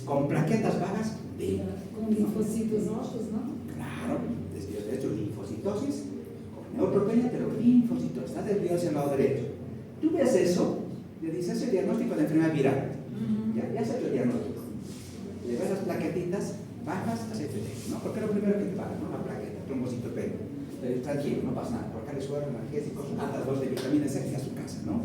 con plaquetas bajas, dengue. Con linfocitos rojos, ¿no? Claro, desvío derecho, linfocitosis, con neutropenia, pero linfocitosis, está desviado hacia el lado derecho. Tú ves eso, le dices, es el diagnóstico de enfermedad viral. Ya se ha hecho el diagnóstico. Le ves las plaquetitas bajas, has hecho el, ¿no? Porque es lo primero que te paga, ¿no? La plaqueta, trombocitopenia. Tranquilo, no pasa nada, porque le sueron analgésicos, altas dosis de vitamina C y a su casa, ¿no?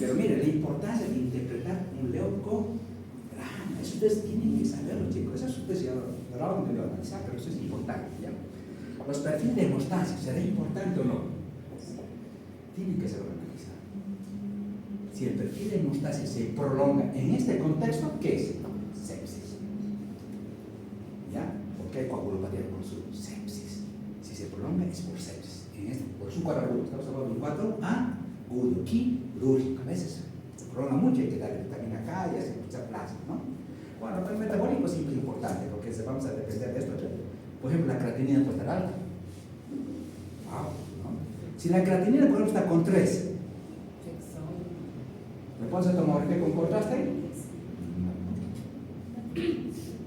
Pero mire, la importancia de interpretar un leucograma, eso ustedes tienen que saberlo, chicos. Eso ustedes ya lo han de analizar, pero eso es importante, ¿ya? Los perfiles de hemostasia, ¿será importante o no? Tienen que ser analizados. Si el perfil de hemostasia se prolonga en este contexto, ¿qué es? Sepsis. ¿Ya? ¿Por qué coagulopatía con su sepsis? Si se prolonga es por sepsis. Por su cuadro agudo, estamos hablando de un cuadro agudo, quirúrgico. A veces se prolonga mucho, hay que darle vitamina K y hace mucha plasma, ¿no? Bueno, el metabólico siempre es importante, porque vamos a depender de esto. Por ejemplo, la creatinina puede estar alta. Wow, ¿no? Si la creatinina, por ejemplo, está con 3, ¿le pones a tomografía con contraste?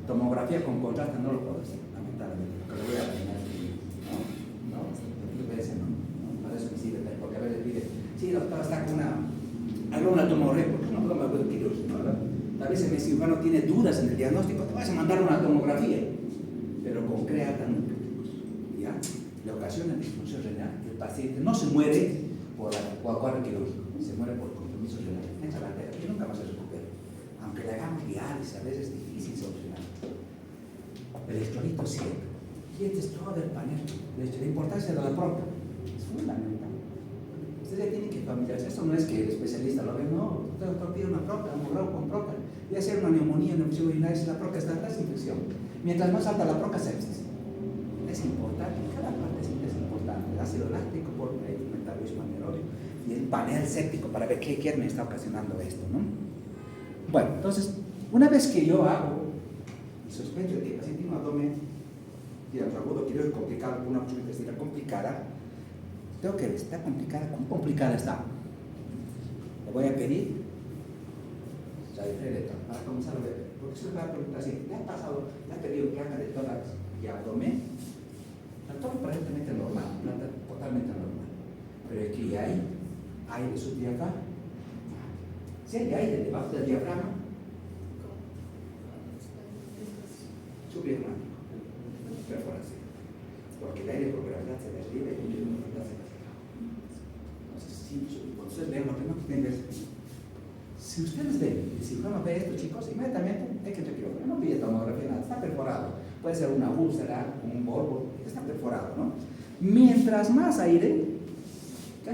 Tomografía con contraste no lo puedo hacer, lamentablemente, porque lo voy a terminar. No, para eso me sirve, porque a veces pide, sí, doctor, está con una tomografía, ¿por qué no toma algo de quirúrgico? A veces el cirujano tiene dudas en el diagnóstico, te vas a mandar una tomografía, pero con creatinúcleos, ¿ya? Le ocasiona disfunción renal. El paciente no se muere por cuadro quirúrgico, se muere por compromiso renal. Echa la tela, que nunca más se recupera. Aunque le hagamos diálisis, a veces es difícil solucionar. El electrolito siempre. Y este es todo el panel. La importancia de la próstata es fundamental. Ustedes ya tienen que familiarizar. Esto no es que el especialista lo ve, no. Usted pide una próstata, un grado con próstata. Y hacer una neumonía, una infección urinaria, si la próstata está alta, es infección. Mientras más alta la próstata, sepsis. Es importante, cada parte es importante. El ácido láctico por el metabolismo anaeróbico y el panel séptico para ver qué me está ocasionando esto, ¿no? Bueno, entonces, una vez que yo hago y sospecho que el paciente tiene un abdomen agudo, quiero complicado, una función intestinal complicada, tengo que ver, ¿está complicada? ¿Cómo complicada está? Le voy a pedir para comenzar a ver, porque se me va a preguntar así, ¿le ha pedido placa de tórax y abdomen? El tórax aparentemente normal, planta totalmente normal, pero aquí hay aire subdiafragma. Si hay aire debajo del diafragma, subdiafragmático, perforación, porque el aire por gravedad se desliza y el por gravedad se desliza. Entonces, cuando ustedes vean, lo primero que tienen es, si ustedes ven, si uno ve esto, chicos, inmediatamente hay que chequear. No pide tomografía, nada, está perforado. Puede ser una úlcera, un bulbo, está perforado, ¿no? Mientras más aire,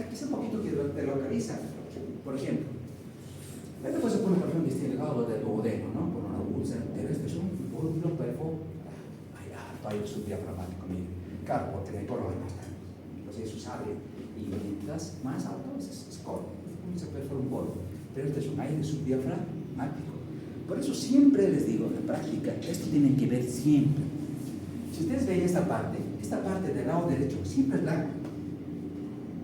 quizá un poquito que te localiza. Por ejemplo, después se pone por ejemplo un distilado del duodeno, ¿no? Por una úlcera, pero este es un bulbo perfo, hay alto aire subdiafragmático, miren. Claro, porque el color es más grande. Entonces eso sale, y mientras más alto es color, se perfora un bulbo. Pero este es un aire subdiafragmático. Por eso siempre les digo, en la práctica, esto tienen que ver siempre. Si ustedes ven esta parte del lado derecho siempre es blanca,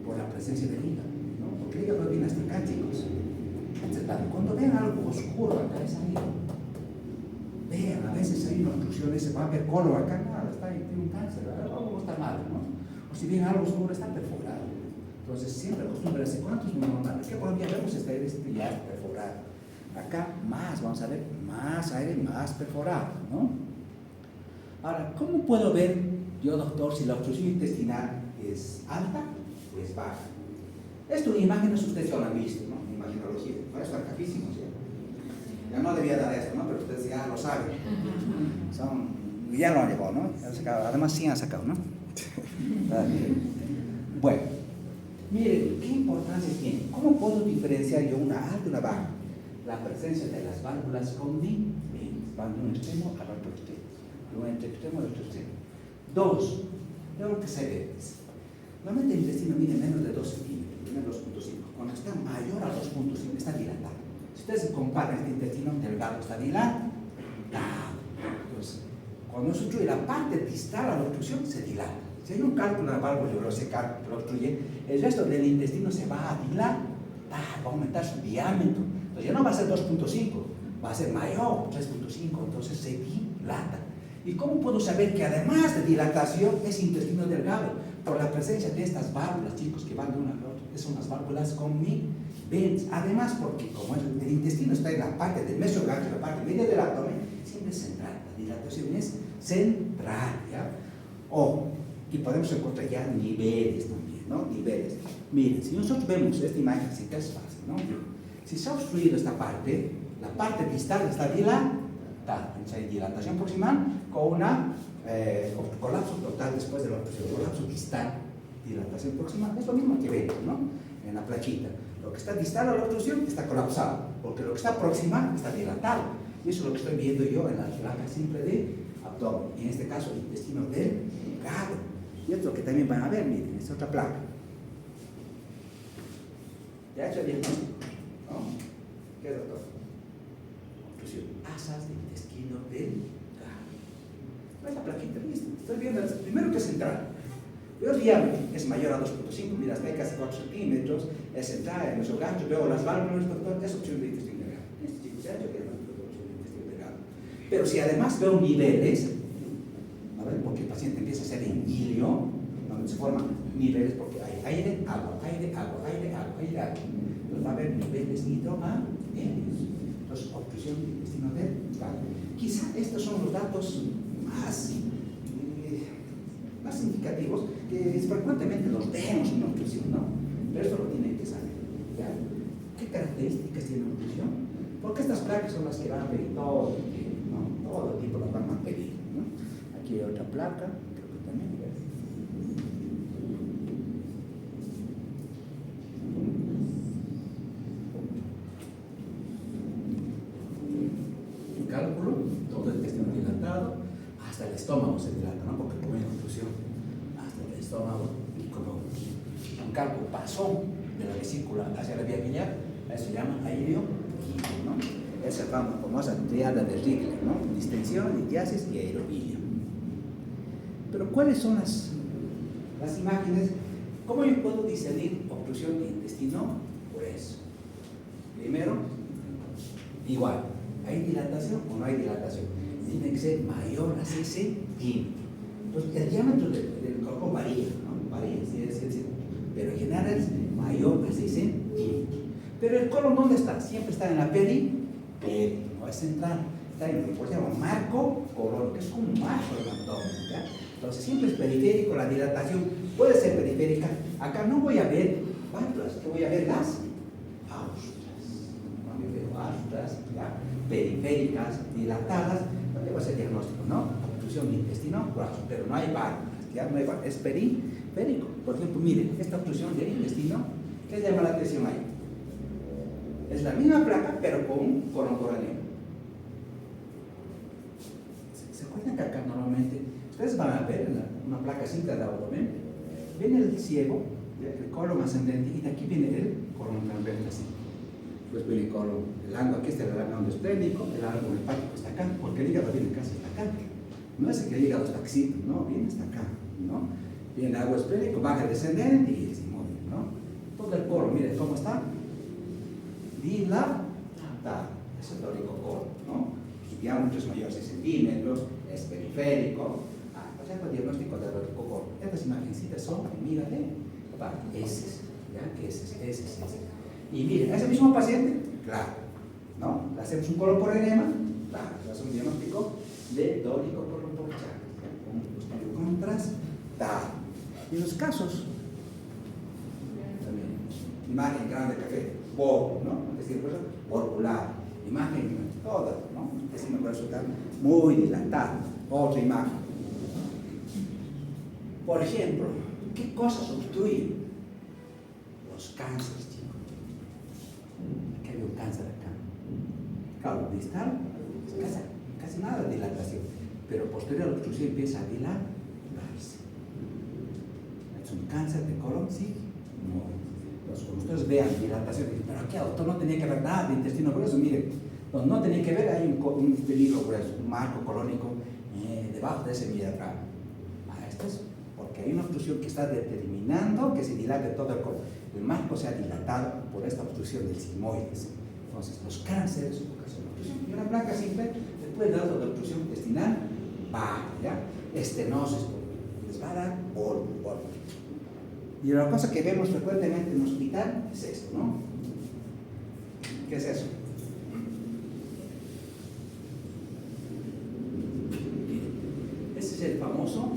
por la presencia del hígado, ¿no? Porque el hígado viene hasta acá, chicos. Este es blanco. Cuando ven algo oscuro acá es ahí. vean, a veces hay una obstrucción, se va a ver color acá, nada, está ahí, tiene un cáncer, algo está mal, ¿no? O si bien algo oscuro está perforado. Entonces, siempre acostúmbrense, ¿cuántos no normal? Aquí por día vemos este ya perforado. Acá más, vamos a ver, más aire, más perforado, ¿no? Ahora, ¿cómo puedo ver yo, doctor, si la obstrucción intestinal es alta o es baja? Esto en imágenes ustedes ya lo han visto, ¿no? En imagenología, para eso están capísimos, ¿ya? Ya no debía dar esto, ¿no? Pero ustedes ya lo saben. Ya lo han llevado, ¿no? Además sí han sacado, ¿no? Bueno, miren, ¿qué importancia tiene? ¿Cómo puedo diferenciar yo una alta y una baja? La presencia de las válvulas con van de un extremo al otro extremo, de un extremo al otro extremo. Dos, luego que se ve. Normalmente el intestino mide menos de 2 centímetros, menos 2.5. Cuando está mayor a 2.5 está dilatado. Si ustedes comparan este intestino delgado, está dilatado. Entonces, cuando se obstruye la parte distal a la obstrucción, se dilata. Si hay un cálculo de la válvula urerocecal que lo obstruye, el resto del intestino se va a dilatar, va a aumentar su diámetro. Entonces ya no va a ser 2.5, va a ser mayor, 3.5, entonces se dilata. ¿Y cómo puedo saber que además de dilatación es intestino delgado? Por la presencia de estas válvulas, chicos, que van de una a la otra, que son las válvulas connivencia. Además, porque como el intestino está en la parte del mesoganglio, la parte media del abdomen, siempre es central. La dilatación es central, ¿ya? Y podemos encontrar ya niveles también, ¿no? Niveles. Miren, si nosotros vemos esta imagen, así que es fácil, ¿no? Si se ha obstruido esta parte, la parte distal está dilatada. Hay dilatación proximal con una colapso total después de la obstrucción, colapso distal, dilatación proximal. Es lo mismo que vemos, ¿no? En la plaquita. Lo que está distal a la obstrucción está colapsado, porque lo que está proximal está dilatado. Y eso es lo que estoy viendo yo en la placa simple de abdomen, y en este caso el intestino delgado. Y esto que también van a ver, miren, es otra placa. ¿Ya he hecho el diagnóstico? ¿No? ¿Qué, doctor? Obstrucción, asas del intestino delgado. Esta plaquita, listo. Estoy viendo, primero que es central. Veo el diámetro, es mayor a 2.5, mira, hasta ahí casi 4 centímetros, es central, en nuestro gancho, veo las válvulas, doctor, es obstrucción del intestino delgado. Este chico se ha hecho que es obstrucción del intestino delgado. Pero si además veo niveles, a ver, porque el paciente empieza a ser en hilio, donde se forman niveles, porque hay aire, agua, aire, agua, aire, agua, aire, agua. Entonces va a haber niveles hidroaéreos. Entonces, obstrucción del intestino delgado. Quizá estos son los datos más significativos, que frecuentemente los vemos en una obstrucción, ¿no? Pero esto lo tienen que saber, ¿ya? ¿Qué características tiene una obstrucción? Porque estas placas son las que van a pedir todo el tiempo, ¿no? Todo el tiempo las van a pedir, ¿no? Aquí hay otra placa, creo que también, ¿ves? En cálculo, todo el intestino dilatado, hasta el estómago se dilata, ¿no? Porque como hay obstrucción, hasta el estómago, y como un cálculo pasó de la vesícula hacia la vía biliar, eso se llama aerobilio, ¿no? Esa famosa triada de Rigler, ¿no? Distensión, litiasis y aerobilio. Pero ¿cuáles son las imágenes? ¿Cómo yo puedo discernir obstrucción de intestino? Pues, primero, igual, ¿hay dilatación o no hay dilatación? Tiene que ser mayor a 6 centímetros. Entonces, el diámetro del colon varía, ¿no? Varía, sí, pero en general es mayor a 6 centímetros. Pero el colon, ¿dónde está? Siempre está en la peri, no es central. Está en lo que se llama marco colon, que es como un marco del abdomen, ¿ya? Entonces, siempre es periférico, la dilatación puede ser periférica. Acá no voy a ver válvulas, que voy a ver las austras. Cuando yo veo austras, ¿ya? Periféricas, dilatadas, ¿qué va a ser el diagnóstico, no? Obstrucción de intestino graso, pero no hay válvulas, ya no hay válvulas, es periférico. Por ejemplo, miren, esta obstrucción del intestino, ¿qué llama la atención ahí? Es la misma placa, pero con un colon coráneo. ¿Se acuerdan que acá normalmente, ustedes van a ver una placa simple de abdomen, viene el ciego, el colon ascendente, y de aquí viene el colon transverso así. Después viene el colon, el ángulo, aquí está el ángulo endosténico, el ángulo hepático está acá, porque el hígado viene casi hasta acá. No es que el hígado está aquí, no, viene hasta acá, ¿no? Viene el ángulo esplénico, baja el descendente y es inmóvil, ¿no? Todo el colon, miren cómo está. Dilatado, es el único colon, ¿no? su diámetro es mayor a 6 centímetros, es periférico. Pues el diagnóstico de dolor de coco. Estas imagencitas son, mírale, heces, ¿ya? Heces. Y miren, a ese mismo paciente, claro, ¿no? Le hacemos un colon por enema, claro, le hacemos un diagnóstico de dólico por Chagas, con un estudio contrastado. Y en los casos, también, imagen grande de café, bordo, ¿no? Es decir, borbular, imagen toda, ¿no? Es decir, me puede resultar muy dilatado. Otra imagen. Por ejemplo, ¿qué cosas obstruyen? Los cánceres, chicos. Aquí hay un cáncer acá. Claro, distal, casi nada de dilatación, pero posterior a la obstrucción empieza a dilatarse. Es un cáncer de colon, sí. No. Cuando ustedes vean dilatación, dicen, pero aquí, doctor, no tenía que ver nada de intestino grueso. Miren, donde no tenía que ver, hay un peligro grueso, un marco colónico debajo de ese miedra. Esto es porque hay una obstrucción que está determinando que se dilate todo el colon. El marco se ha dilatado por esta obstrucción del sigmoides. Entonces, los cánceres ocasionan obstrucción. Y una placa simple le puede dar otra obstrucción intestinal baja, ¿ya? Estenosis, les va a dar polvo. Y la cosa que vemos frecuentemente en el hospital es esto, ¿no? ¿Qué es eso? Ese es el famoso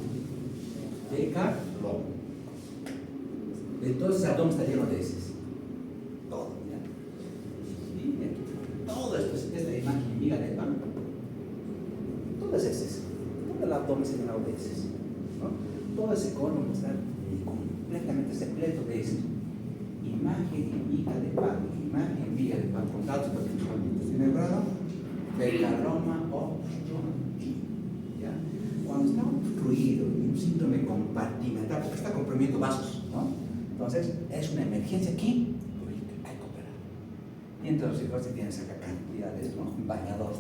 decaloma. Entonces el abdomen está lleno de heces. Todo, ¿ya? Y todo esto es esta imagen, mira de pan. Todo es heces. Todo el abdomen se llena de heces, ¿no? Todo ese colon está completamente repleto de heces. Imagen en miga de pan, con datos particularmente celebrado, decaloma obstructivo. ¿Ya? Cuando está obstruido y un síndrome compartimental, porque está comprimiendo vasos, ¿no? Entonces, es una emergencia aquí, hay que operar. Y entonces, si tienes acá cantidades, ¿no? Bañadores,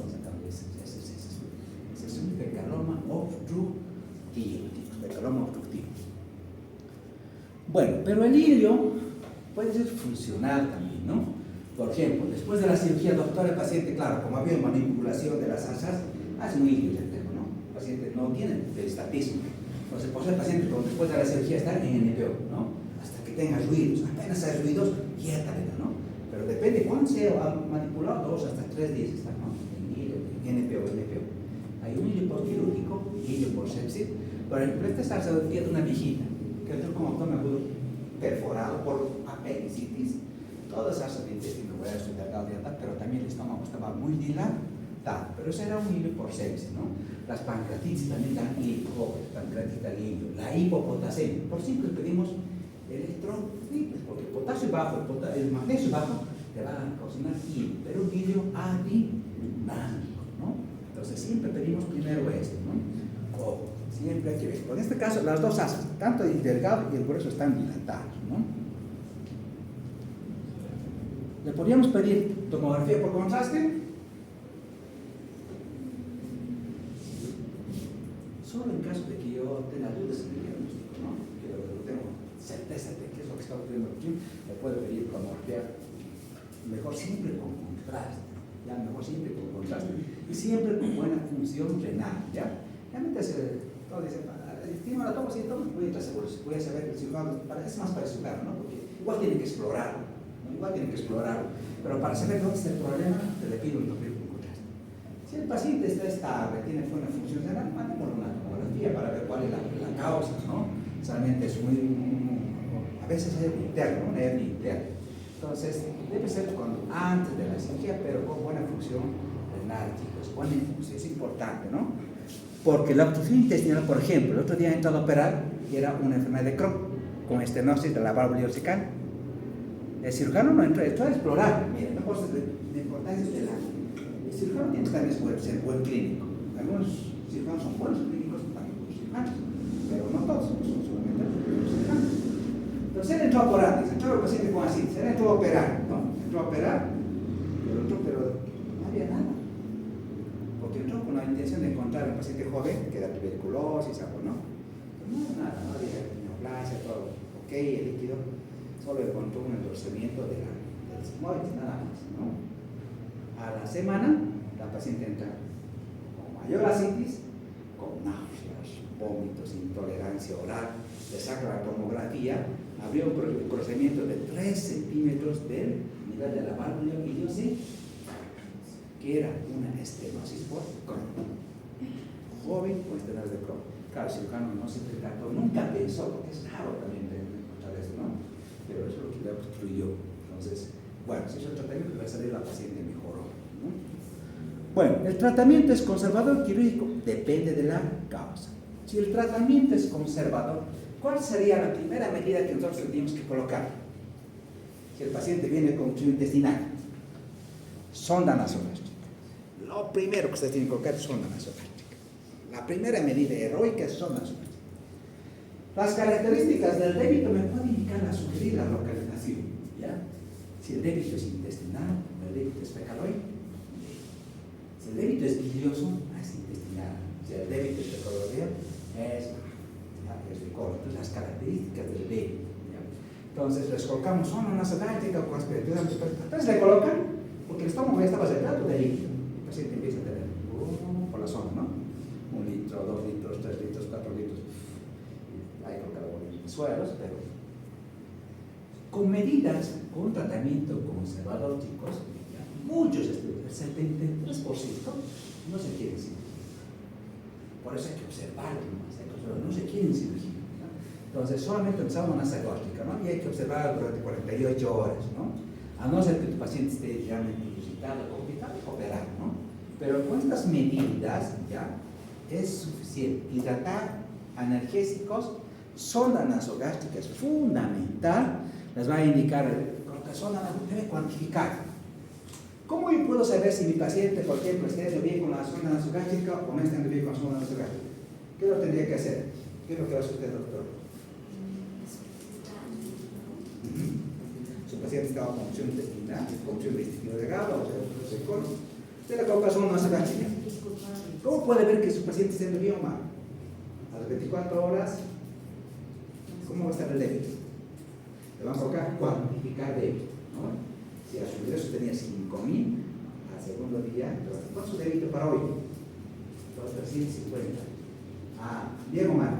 ese es un decaloma obstructivo, decaloma obstructivo. Bueno, pero el ilio puede ser funcional también, ¿no? Por ejemplo, después de la cirugía, doctor, el paciente, claro, como había manipulación de las asas, hace un ilio, ¿no? El paciente no tiene peristatismo. Entonces, pues el paciente, después de la cirugía, está en NPO, ¿no? Hasta que tenga ruidos, apenas hay ruidos, quiétale, ¿no? Pero depende cuándo se ha manipulado, 2 hasta 3 días está, ¿no? En NPO. Hay un ilio por quirúrgico, ilio por sepsis. Por ejemplo, esta es la cirugía de una viejita, que entró con abdomen agudo perforado por apendicitis, todas esas de intestino grueso, delgado, pero también el estómago estaba muy dilatado, pero eso era un ilio por sepsis, ¿no? Las pancreatitis también dan ilio, pancreatitis dan ilio, la hipopotasemia, por siempre pedimos electrolitos, porque el potasio bajo, el magnesio bajo, te va a cocinar ilio, pero un ilio adinámico, ¿no? Entonces siempre pedimos primero esto, ¿no? Siempre hay que ver. En este caso, las dos asas, tanto el delgado y el grueso, están dilatados, ¿no? ¿Le podríamos pedir tomografía por contraste? Solo en caso de que yo tenga dudas en el diagnóstico, ¿no? Que yo tengo certeza de qué es lo que está ocurriendo aquí, le puedo pedir tomografía. Mejor siempre con contraste, ¿ya? Mejor siempre con contraste. Y siempre con buena función renal, ¿ya? Realmente todo dice, estimo la toma, sí, toma, voy a saber si es más para su carro, ¿no? Porque igual tienen que explorarlo, ¿no? Pero para saber dónde está el problema, te le pido un toque con contraste. Si el paciente está estable, tiene buena función renal, mandémosle una tomografía para ver cuál es la causa, ¿no? Solamente es a veces hay un interno, una hernia interna. Entonces, debe ser antes de la cirugía, pero con buena función renal, chicos. Buena función es importante, ¿no? Porque la obstrucción intestinal, por ejemplo, el otro día he entrado a operar y era una enfermedad de Crohn con estenosis de la válvula ileocecal. El cirujano no entró a explorar. Miren, una cosa de importancia de el cirujano tiene que ser buen clínico. Algunos cirujanos son buenos clínicos, también buenos cirujanos, pero no todos, son solamente los cirujanos. Entonces él entró a operar, entró el paciente con así, él entró a operar, ¿no? Entró a operar, pero no había nada. Porque entró con la intención de encontrar a un paciente joven que era tuberculosis, algo, ¿no? Pero no había neoplasia, todo ok, el líquido, solo encontró un entorcimiento del sigmoides, nada más, ¿no? A la semana, la paciente entra mayor asitis, con náuseas, vómitos, intolerancia oral, le saca la tomografía, habría un procedimiento de 3 centímetros del nivel de la válvula y yo sé que era una estenosis por Crohn. Joven con estenosis de Crohn. Claro, el cirujano no se percató, nunca pensó, porque es raro también escuchar eso, ¿no? Pero eso es lo que le obstruyó. Entonces, bueno, si hizo el tratamiento, va a salir la paciente mejoró, ¿no? Bueno, el tratamiento es conservador quirúrgico, depende de la causa. Si el tratamiento es conservador, ¿cuál sería la primera medida que nosotros tenemos que colocar? Si el paciente viene con obstrucción intestinal, sonda nasogástrica. Lo primero que ustedes tienen que colocar es sonda nasogástrica. La primera medida heroica es sonda nasogástrica. Las características del débito me pueden indicar la sugerida localización, ¿ya? Si el débito es intestinal, el débito es fecaloide. Si el débito es bilioso, es intestinal. Si el débito es fecaloideo, es de colon. Entonces, las características del débito. ¿Ya? Entonces, les colocamos sonda nasogástrica o aspiración. Entonces, le colocan, porque el estómago ya estaba cerrado de líquido. El paciente empieza a tener por la zona, ¿no? 1 litro, 2 litros, 3 litros, 4 litros. Hay que colocar suelos, pero con medidas, con un tratamiento conservador, chicos, ya, muchos estudios, el 73% no se quieren cirugía. Por eso hay que observarlo, no se quieren cirugía. ¿No? Entonces, solamente usamos una anaságóstica, ¿no? Y hay que observar durante 48 horas, ¿no? A no ser que tu paciente esté realmente incapacitado, complicado, operar, ¿no? Pero con estas medidas, ya, es suficiente. Hidratar, analgésicos, sonda nasogástrica es fundamental. Les va a indicar, la sonda debe cuantificar. ¿Cómo yo puedo saber si mi paciente, por ejemplo, está yendo bien con la sonda nasogástrica o no está yendo bien con la sonda nasogástrica? ¿Qué lo tendría que hacer? ¿Qué es lo que va a hacer usted, doctor? Su paciente estaba con función intestinal, con función de intestino delgado, o sea, el colon. Usted le coloca sonda nasogástrica. ¿Cómo puede ver que su paciente está yendo bien o mal? A las 24 horas, ¿cómo va a estar el débito? Le van a colocar cuantificar débito, ¿no? Si a su ingreso tenía 5.000, al segundo día, ¿cuánto es su débito para hoy? 350. Ah, ¿bien o mal?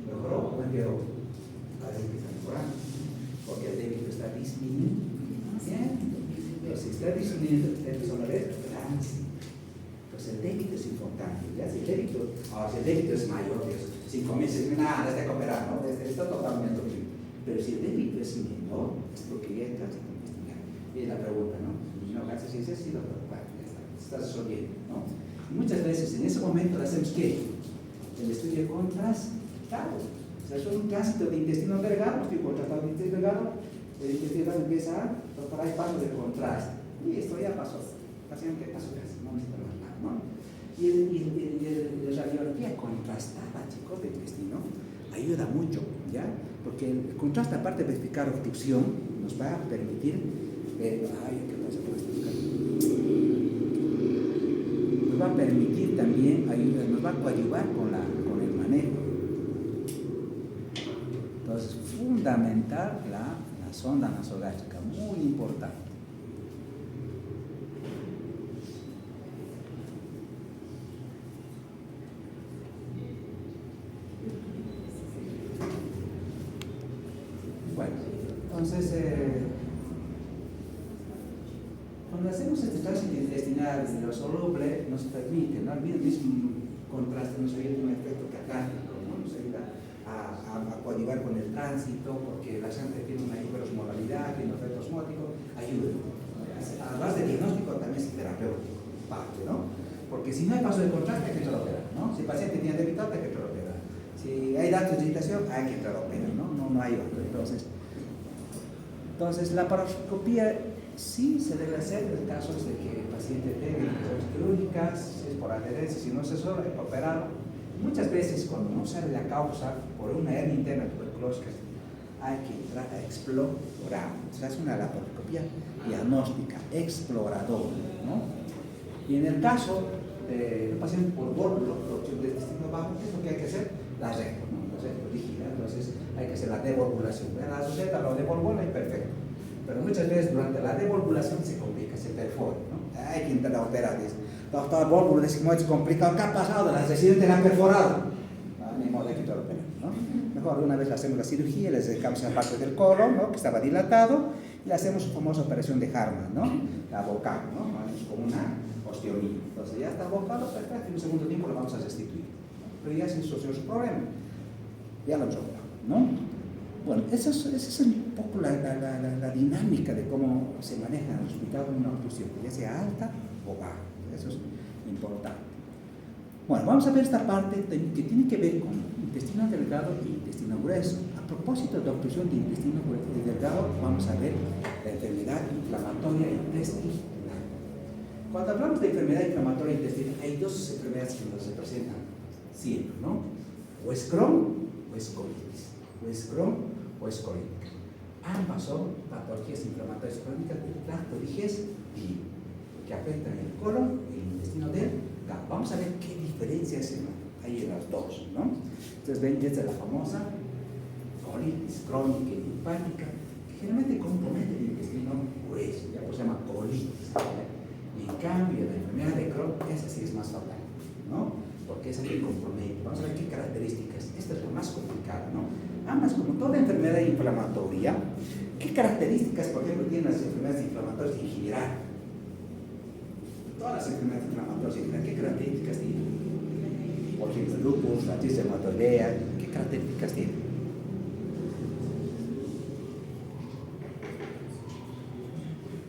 ¿Mejoró o empeoró? Parece que está mejorando, porque el débito está disminuyendo. Bien, pero si está disminuyendo, ustedes son a ver tránsito. Entonces el débito es importante, ¿ya? Si el débito es mayor, 5.000, 6.000, nada, desde que operar, ¿no? Está totalmente bien. Pero si el débito es menor, es porque ya está intestinal. Y la pregunta, ¿no? No, gracias, sí, sí, doctor, bueno, ya está resolviendo, ¿no? Y muchas veces en ese momento le hacemos ¿qué? El estudio contrastado. O sea, es un tránsito de intestino delgado, estoy contrastado de intestino delgado, el intestino delgado empieza a preparar el paso de contraste. Y esto ya pasó. El paciente pasó casi, no necesita más nada, ¿no? Y la radiografía contrastada, chicos, del intestino, ayuda mucho, ¿ya? Porque el contraste, aparte de verificar obstrucción, nos va a permitir nos va a permitir también, nos va a coadyuvar con el manejo. Entonces, fundamental la sonda nasogástrica, muy importante. Bueno, entonces, cuando hacemos este tránsito intestinal hidrosoluble, nos permite, ¿no? El mismo contraste nos ayuda un efecto catártico, ¿no? Nos ayuda a coadyuvar con el tránsito, porque la sangre tiene una hiperosmolalidad, tiene un efecto osmótico, ayuda. Además de diagnóstico, también es terapéutico, parte, ¿no? Porque si no hay paso de contraste, hay que entrar a operar, ¿no? Si el paciente tiene débito, hay que entrar a operar. Si hay datos de irritación, hay que entrar a operar, ¿no? No hay otro. Entonces, la paroscopía sí se debe hacer en casos de que el paciente tenga infecciones quirúrgicas, si es por adherencia, si no se suele hay que operarlo. Muchas veces, cuando no sabe la causa, por una hernia interna tuberculósica, hay que entrar a explorar. Se hace una laparoscopía diagnóstica, exploradora, ¿no? Y en el caso de un paciente por obstrucción del intestino bajo, ¿qué es lo que hay que hacer? La recto, ¿no? Entonces, rígida, entonces hay que hacer la devolvulación. En la sociedad lo devolvula y perfecto. Pero muchas veces durante la devolvulación se complica, se perfora, ¿no? Hay que entrar a operar. Doctor Volvo, decimos, es complicado. ¿Qué ha pasado? La residente la ha perforado. Ni modo, hay que quitar la pena, ¿no? Mejor una vez le hacemos la cirugía, le sacamos la parte del colon, ¿no? Que estaba dilatado, y le hacemos su famosa operación de Harman, ¿no? La boca, ¿no? Es como una osteomía. Entonces ya está abocado, perfecto, y en un segundo tiempo lo vamos a restituir. Pero ya se disoció su problema. Ya lo hemos operado, ¿no? Bueno, esa es un poco la dinámica de cómo se maneja en el hospital una oclusión, ya sea alta o baja. Eso es importante. Bueno, vamos a ver esta parte que tiene que ver con intestino delgado y intestino grueso. A propósito de oclusión de intestino delgado, vamos a ver la enfermedad inflamatoria intestinal. Cuando hablamos de enfermedad inflamatoria intestinal, hay dos enfermedades que nos representan siempre, ¿no? O es Crohn o es colitis. O es Crohn o es colitis. Ambas son patologías inflamatorias crónicas del tracto digestivo que afectan el colon y el intestino delgado. Vamos a ver qué diferencias hay en las dos, ¿no? Entonces ven desde la famosa colitis crónica y hepática, que generalmente compromete el intestino grueso, ya pues se llama colitis, ¿verdad? Y en cambio la enfermedad de Crohn, esa sí es más fatal, ¿no? Porque esa que compromete. Vamos a ver qué características. Esta es la más complicada, ¿no? Ambas, como toda enfermedad inflamatoria, ¿qué características, por ejemplo, tienen las enfermedades inflamatorias en general? Todas las enfermedades inflamatorias en general, ¿qué características tienen? Por ejemplo, el lupus, la artritis reumatoidea, ¿qué características tienen?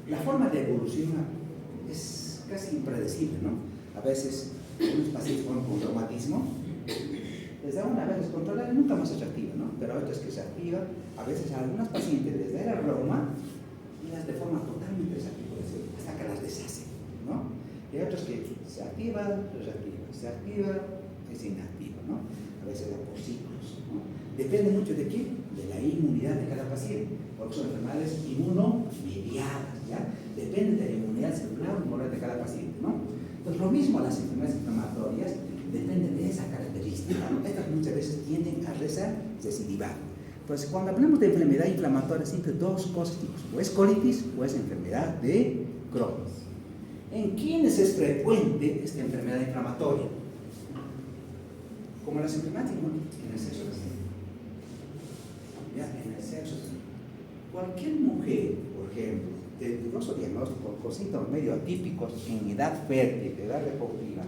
La forma de evolución es casi impredecible, ¿no? A veces, unos pacientes con reumatismo les da una vez controlada y nunca más se activa, ¿no? Pero hay otras que se activan, a veces a algunas pacientes les da el reuma y las de forma totalmente desactiva, hasta que las deshacen, ¿no? Y hay otros que se activan, se activa, es inactiva, ¿no? A veces da por ciclos, ¿no? Depende mucho de qué, de la inmunidad de cada paciente, porque son enfermedades inmunomediadas, ¿ya? Depende de la inmunidad celular o moral de cada paciente, ¿no? Entonces, lo mismo las enfermedades inflamatorias dependen de esa característica, ¿no? Estas muchas veces tienden a recidivar. Pues cuando hablamos de enfermedad inflamatoria, siempre dos cosas, o es colitis o es enfermedad de Crohn. ¿En quiénes es frecuente esta enfermedad inflamatoria? Como las enfermedades en el sexo femenino. Ya, en el sexo femenino. Cualquier mujer, por ejemplo, de dudoso diagnóstico, con síntomas medio atípicos en edad fértil, edad reproductiva,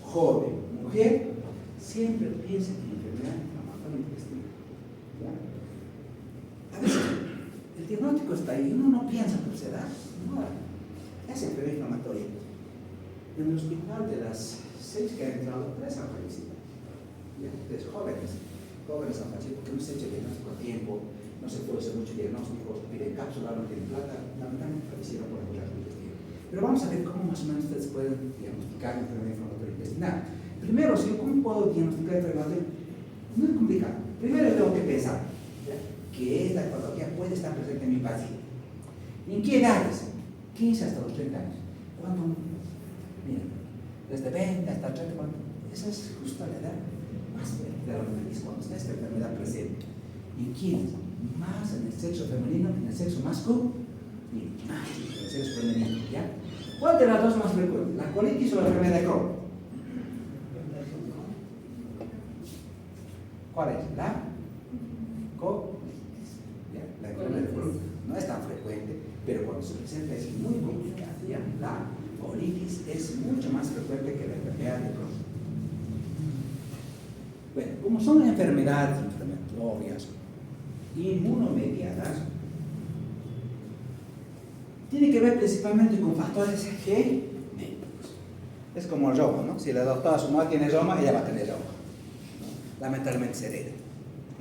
joven, mujer, siempre piensa en enfermedad inflamatoria intestinal. ¿Ya? A veces el diagnóstico está ahí, uno no piensa, pero se da. No, es enfermedad inflamatoria. En el hospital de las 6 que han entrado, 3 han fallecido. Ya, 3 jóvenes han fallecido porque no se ha hecho diagnóstico a tiempo, no se puede hacer mucho diagnóstico, piden cápsula, no tienen plata, lamentablemente fallecieron por enfermedad intestinal. Pero vamos a ver cómo más o menos ustedes pueden diagnosticar enfermedad inflamatoria intestinal. Primero, ¿cómo puedo diagnosticar enfermedad? No es complicado. Primero tengo que pensar, ¿ya?, que esta patología puede estar presente en mi paciente. ¿Y en qué edades? 15 hasta los 30 años. Cuando, miren, desde 20 hasta 30, esa es justo la edad más fuerte del organismo, cuando está esta enfermedad presente. ¿Y en quiénes? Más en el sexo femenino que en el sexo masculino. Más en el sexo femenino, ¿ya? ¿Cuál de las dos más frecuentes? ¿La colitis o la enfermedad de Crohn? ¿Cuál es? La colitis. ¿Ya? La enfermedad de Crohn no es tan frecuente, pero cuando se presenta es muy complicada, ¿ya? La colitis es mucho más frecuente que la enfermedad de Crohn. Bueno, como son enfermedades inflamatorias inmunomediadas, tiene que ver principalmente con factores genéticos. Es como el reuma, ¿no? Si la doctora su madre tiene reuma, ella va a tener reuma, ¿no? Lamentablemente se hereda,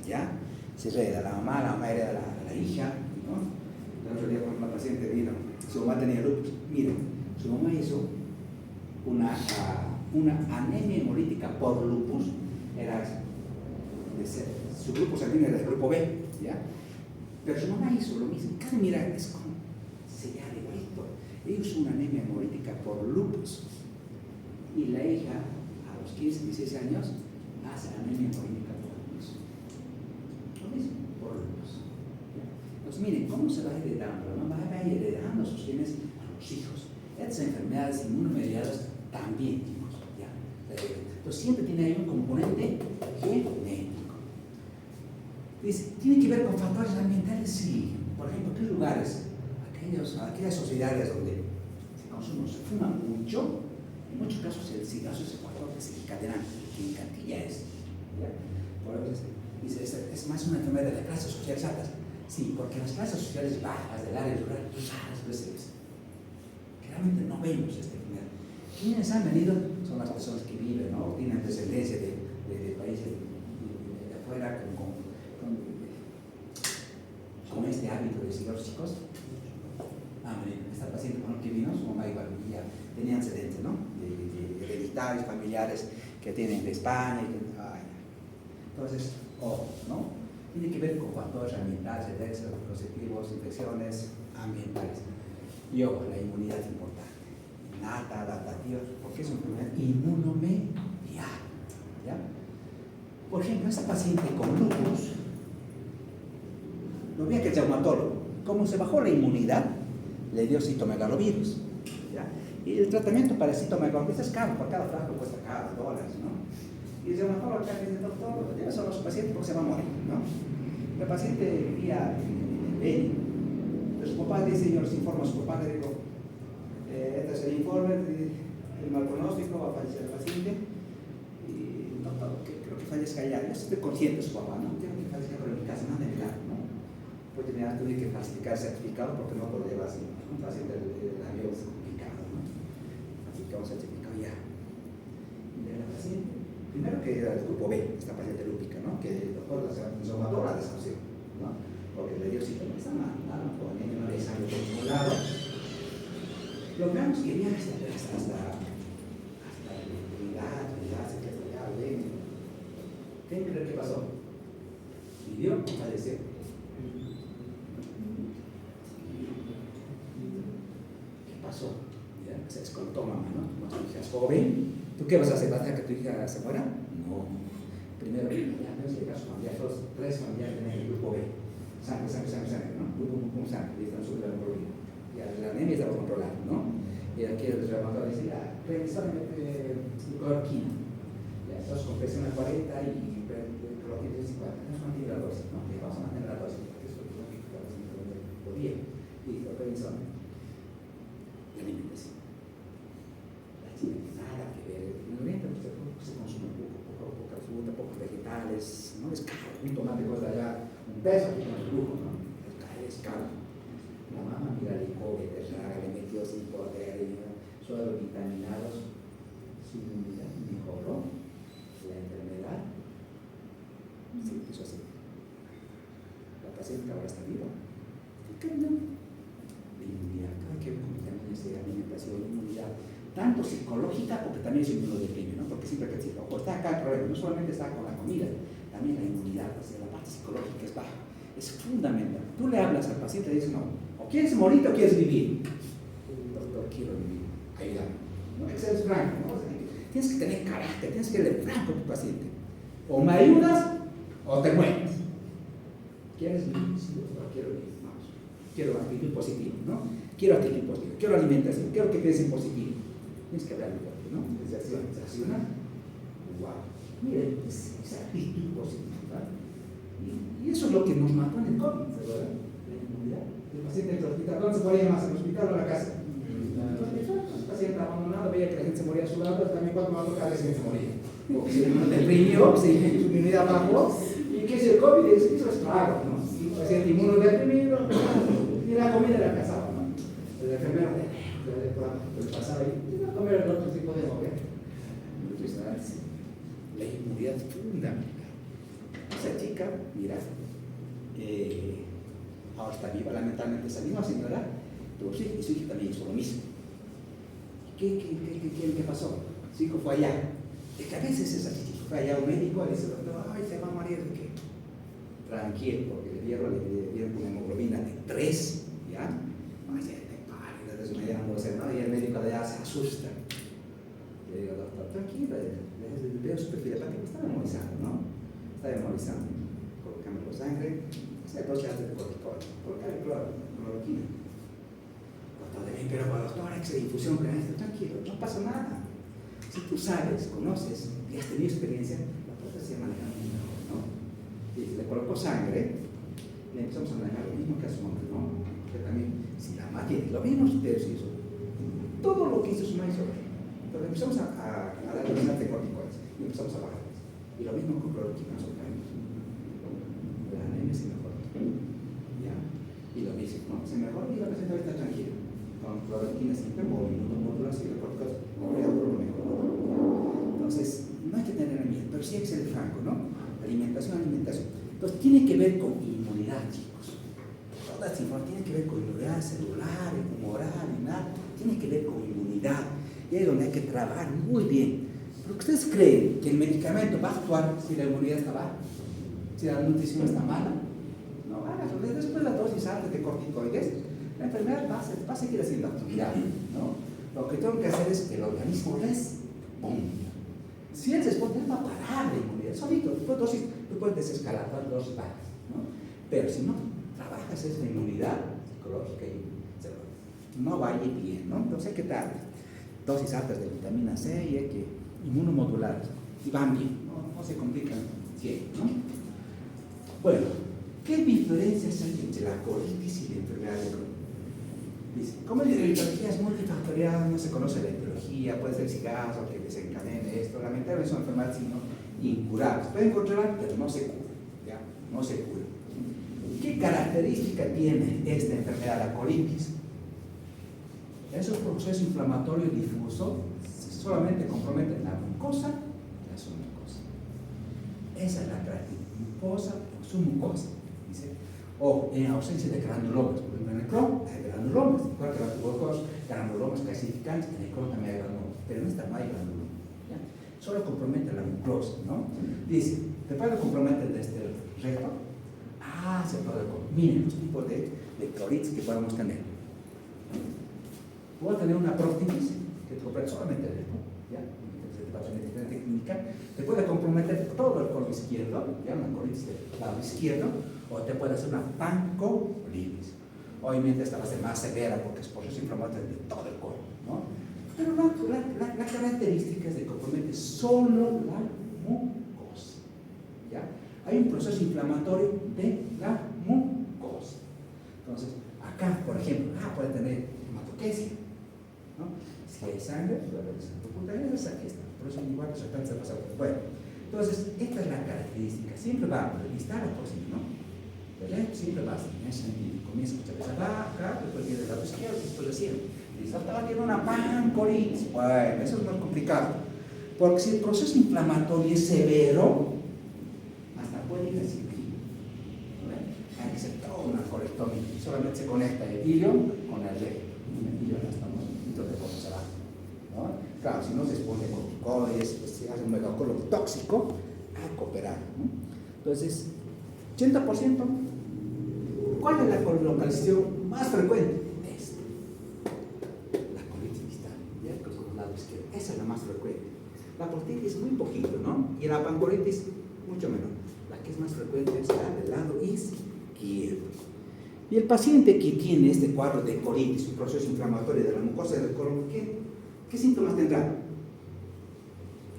¿ya? Se hereda la mamá hereda la hija, ¿no? El otro día cuando una paciente vino, su mamá tenía lupus. Miren, su mamá hizo una anemia hemolítica por lupus, su grupo sanguíneo era del grupo B, ¿ya? Pero su mamá hizo lo mismo. Casi mira, es como sellar igualito. Ella hizo una anemia hemolítica por lupus. Y la hija, a los 15, 16 años, hace anemia hemolítica por lupus. Lo mismo, por lupus. Entonces, miren, ¿cómo se va heredando? La mamá va heredando sus genes a los hijos. Estas enfermedades inmunomediadas también, ¿ya? Entonces siempre tiene ahí un componente genético. Dice, ¿tiene que ver con factores ambientales? Sí. Por ejemplo, ¿qué lugares? Aquellas sociedades donde se fuma mucho, en muchos casos el cigarro es el factor desencadenante, que en Cantilla es. ¿Ya? Por eso dice, es más una enfermedad de las clases sociales altas. Sí, porque las clases sociales bajas del área rural, raras veces, que realmente no vemos esta enfermedad. Quienes han venido son las personas que viven, ¿no? Tienen descendencia de países de afuera con este hábito de cigarros, chicos. Esta paciente con la que vino, su mamá igual ya tenía antecedentes, ¿no? De hereditarios, familiares que tienen de España. Entonces, ojo, ¿no? Tiene que ver con factores ambientales, conceptivos, infecciones ambientales. Y ojo, la inmunidad es importante. Innata, adaptativa, porque es una enfermedad inmunomediada. ¿Ya? Por ejemplo, esta paciente con lupus, lo vi que el reumatólogo, como se bajó la inmunidad, le dio citomegalovirus. ¿Ya? Y el tratamiento para el citomegalovirus es caro, por cada frasco cuesta caro, $, ¿no? Y el reumatólogo acá dice, doctor, debe solo a su paciente porque se va a morir, ¿no? La paciente vivía en Beni. Entonces su papá dice, yo les informo a su papá, le digo, este es el informe, el mal pronóstico, va a fallecer el paciente. Y doctor, creo que fallezca ya. Yo estoy consciente de su papá, ¿no? Tengo que fallecer por mi casa, no de milagro, ¿no? Pues tuve que falsificar certificado porque no lo lleva así. Un paciente del avión es complicado, ¿no? Falsificamos el certificado ya. Y la paciente, primero que era el grupo B, esta paciente lúpica, ¿no? Que el doctor la desahució, ¿no? Porque le dio síntoma, está mal, no le salió por ningún lado. Logramos que viera hasta la unidad, se quedó ya, bien. ¿Qué creen que pasó? Vivió y falleció. Pasó, ¿ya? Se descontó mamá, ¿no? Como tu hija es joven, ¿tú qué vas a hacer? ¿Vas a dejar que tu hija se muera? No. Primero, ya no es el caso familiar, tres familiares en el grupo B. Sangre, ¿no? Grupo sangre, y están súper hemoglobina. Ya la anemia está por controlar, ¿no? Y aquí el reumatólogo dice, prevención de cloroquina. Ya, entonces con presión a 40 y cloroquina de 50. No es mantener la dosis, ¿no? Y vamos a mantener la dosis, porque eso es lo que la paciente podía. Y la prevención. La alimentación. La chica nada que ver. En el oriente se consume poca fruta, pocos vegetales, ¿no? Es caro. Un tomate cuesta ya un peso, que no es lujo, ¿no? Es caro. La mamá mira el COVID, le metió sin poder, suelos vitaminados, su inmunidad mejoró, la enfermedad se puso así. La paciente ahora está viva. ¿Por qué no? La inmunidad, cada que con vitaminas de alimentación, inmunidad, tanto psicológica, porque también es inmunodeprimido, ¿no? Porque siempre que el ojo está acá el problema, no solamente está con la comida, también la inmunidad, o sea, la parte psicológica es baja, es fundamental. Tú le hablas al paciente y dices, no, o quieres morir o quieres vivir. Doctor, quiero vivir, ayúdame. No hay que ser franco, ¿no? O sea, tienes que tener carácter, tienes que ser franco a tu paciente. O me ayudas o te mueres. ¿Quieres vivir? Sí, doctor, quiero vivir. Vamos. Quiero actitud positiva, ¿no? Quiero actitud positiva, quiero alimentación, quiero que piensen positivo. Tienes que hablar fuerte, ¿no? Desde accionar. Wow. Miren, esa actitud positiva. Y eso es lo que nos mató en el COVID, ¿verdad? La inmunidad. El paciente en el hospital, ¿dónde se moría más? ¿En el hospital o en la casa? El paciente abandonado veía que la gente se moría a su lado, también cuando mató cada vez que se moría. Porque se deprimió, su inmunidad bajó, y que si el COVID hizo estrago, ¿no? El paciente inmunodeprimido, y la comida la cazaba, ¿no? El enfermero le pasaba ahí, y no comer el otro tipo de mover. La inmunidad es fundamental. Esa chica, mira, ahora está viva, lamentablemente esa misma señora tuvo su hija y su hija también hizo lo mismo. ¿Qué pasó? Su hijo fue allá. Es que a veces es así, fue allá un médico y dice, doctor, ay, se va a morir. ¿Qué? Tranquilo, porque le dieron una hemoglobina de 3, ¿ya? Paciente pálida, desmayándose, ¿no? Y el médico de allá se asusta. Le digo, doctor, tranquilo, veo su perfil hepático, está memorizando, ¿no? Está memorizando. Colocamos la sangre, hace 2 horas de cortisol, colocar cloroquina. Doctor, pero doctor, hay que hacer infusión con esto, tranquilo, no pasa nada. Si tú sabes, conoces y has tenido experiencia, la puerta se maneja muy mejor, ¿no? Y le coloco sangre, le empezamos a manejar lo mismo que a su hombre, ¿no? Que también, si la máquina, lo mismo que ustedes hizo, todo lo que hizo su maestro. Entonces empezamos a darle los anticorticoides y empezamos a bajar. Y lo mismo con cloroquina, nosotros también. La anemia se mejora. ¿Ya? Y lo mismo, ¿no? Se mejora y la paciente está tranquila. Con cloroquina siempre, o inmunomodulación y corticoides, o lo mejor. Entonces, no hay que tener miedo, pero sí hay que ser franco, ¿no? Alimentación. Entonces, tiene que ver con inmunidad, chicos. Toda esta información tiene que ver con inmunidad celular, humoral, innata, tiene que ver con inmunidad. Y ahí es donde hay que trabajar muy bien. Porque ustedes creen que el medicamento va a actuar si la inmunidad está baja, si la nutrición está mala. No van a resolver. Después de las dosis altas de corticoides, la enfermedad va a seguir haciendo actividad, ¿no? Lo que tengo que hacer es que el organismo responda. Si él responde, él va a parar la inmunidad solito. Después dosis, tú puedes desescalar las dosis bajas, ¿no? Pero si no trabajas esa inmunidad psicológica y no va a ir bien, ¿no? Entonces hay que dar dosis altas de vitamina C y hay que inmunomodular y van bien, no se complican siempre, ¿no? Bueno, ¿qué diferencias hay entre la colitis y la enfermedad de Crohn? Dice, como la etiología es multifactorial, no se conoce la etiología, puede ser cigarro que desencadene esto, lamentablemente son enfermedades incurables, pueden controlar, pero no se cura, ¿ya? No se cura. ¿Qué característica tiene esta enfermedad, la colitis? Es un proceso inflamatorio difuso, solamente compromete la mucosa y la submucosa. Esa es la característica, mucosa o submucosa, dice. O en ausencia de granulomas, por ejemplo en el Crohn hay granulomas, igual que la tuberculosis, granulomas clasificantes, en el Crohn también hay granulomas, pero en esta no hay granulomas. ¿Ya? Solo compromete la mucosa, ¿no? Dice, ¿te puede comprometer desde el recto? Se puede comprometer. Miren los tipos de cloritis que podemos tener. Puedo tener una próctitis que te compromete solamente el recto, ¿ya? Te puede comprometer todo el colon izquierdo, ¿ya? Una colitis del lado izquierdo, o te puede hacer una pancolitis. Obviamente esta va a ser más severa porque es proceso inflamatorio de todo el colon, ¿no? Pero la característica es de que compromete solo la mucosa, ¿ya? Hay un proceso inflamatorio de la mucosa. Entonces, acá, por ejemplo, puede tener hematoquesia, ¿no? Si hay sangre, puede haber sanguinolenta, aquí está. Por eso igual que se pasa. Bueno, entonces, esta es la característica. Siempre va a distal a proxima, ¿no? ¿Verdad? Siempre va a ser sanguíneo. Comienza muchas veces acá, después viene del lado izquierdo, después del cielo. Y saltaba tiene una pancolitis. Bueno, eso es más complicado. Porque si el proceso inflamatorio es severo, hasta puede ir a cirugía. Hay que hacer toda una colectomía. Solamente se conecta el hilio con el recto. El hilio no estamos de cómo se va, ¿no? Claro, si no se expone corticoides, pues se hace un megacolon tóxico a cooperar, ¿no? Entonces, 80%. ¿Cuál es la colocalización más frecuente? Esta. La colitis distal, ¿ya? Con el lado izquierdo. Esa es la más frecuente. La proctitis muy poquito, ¿no? Y la pancolitis mucho menor. La que es más frecuente es la del lado izquierdo. Y el paciente que tiene este cuadro de colitis, un proceso inflamatorio de la mucosa del colon, ¿qué síntomas tendrá?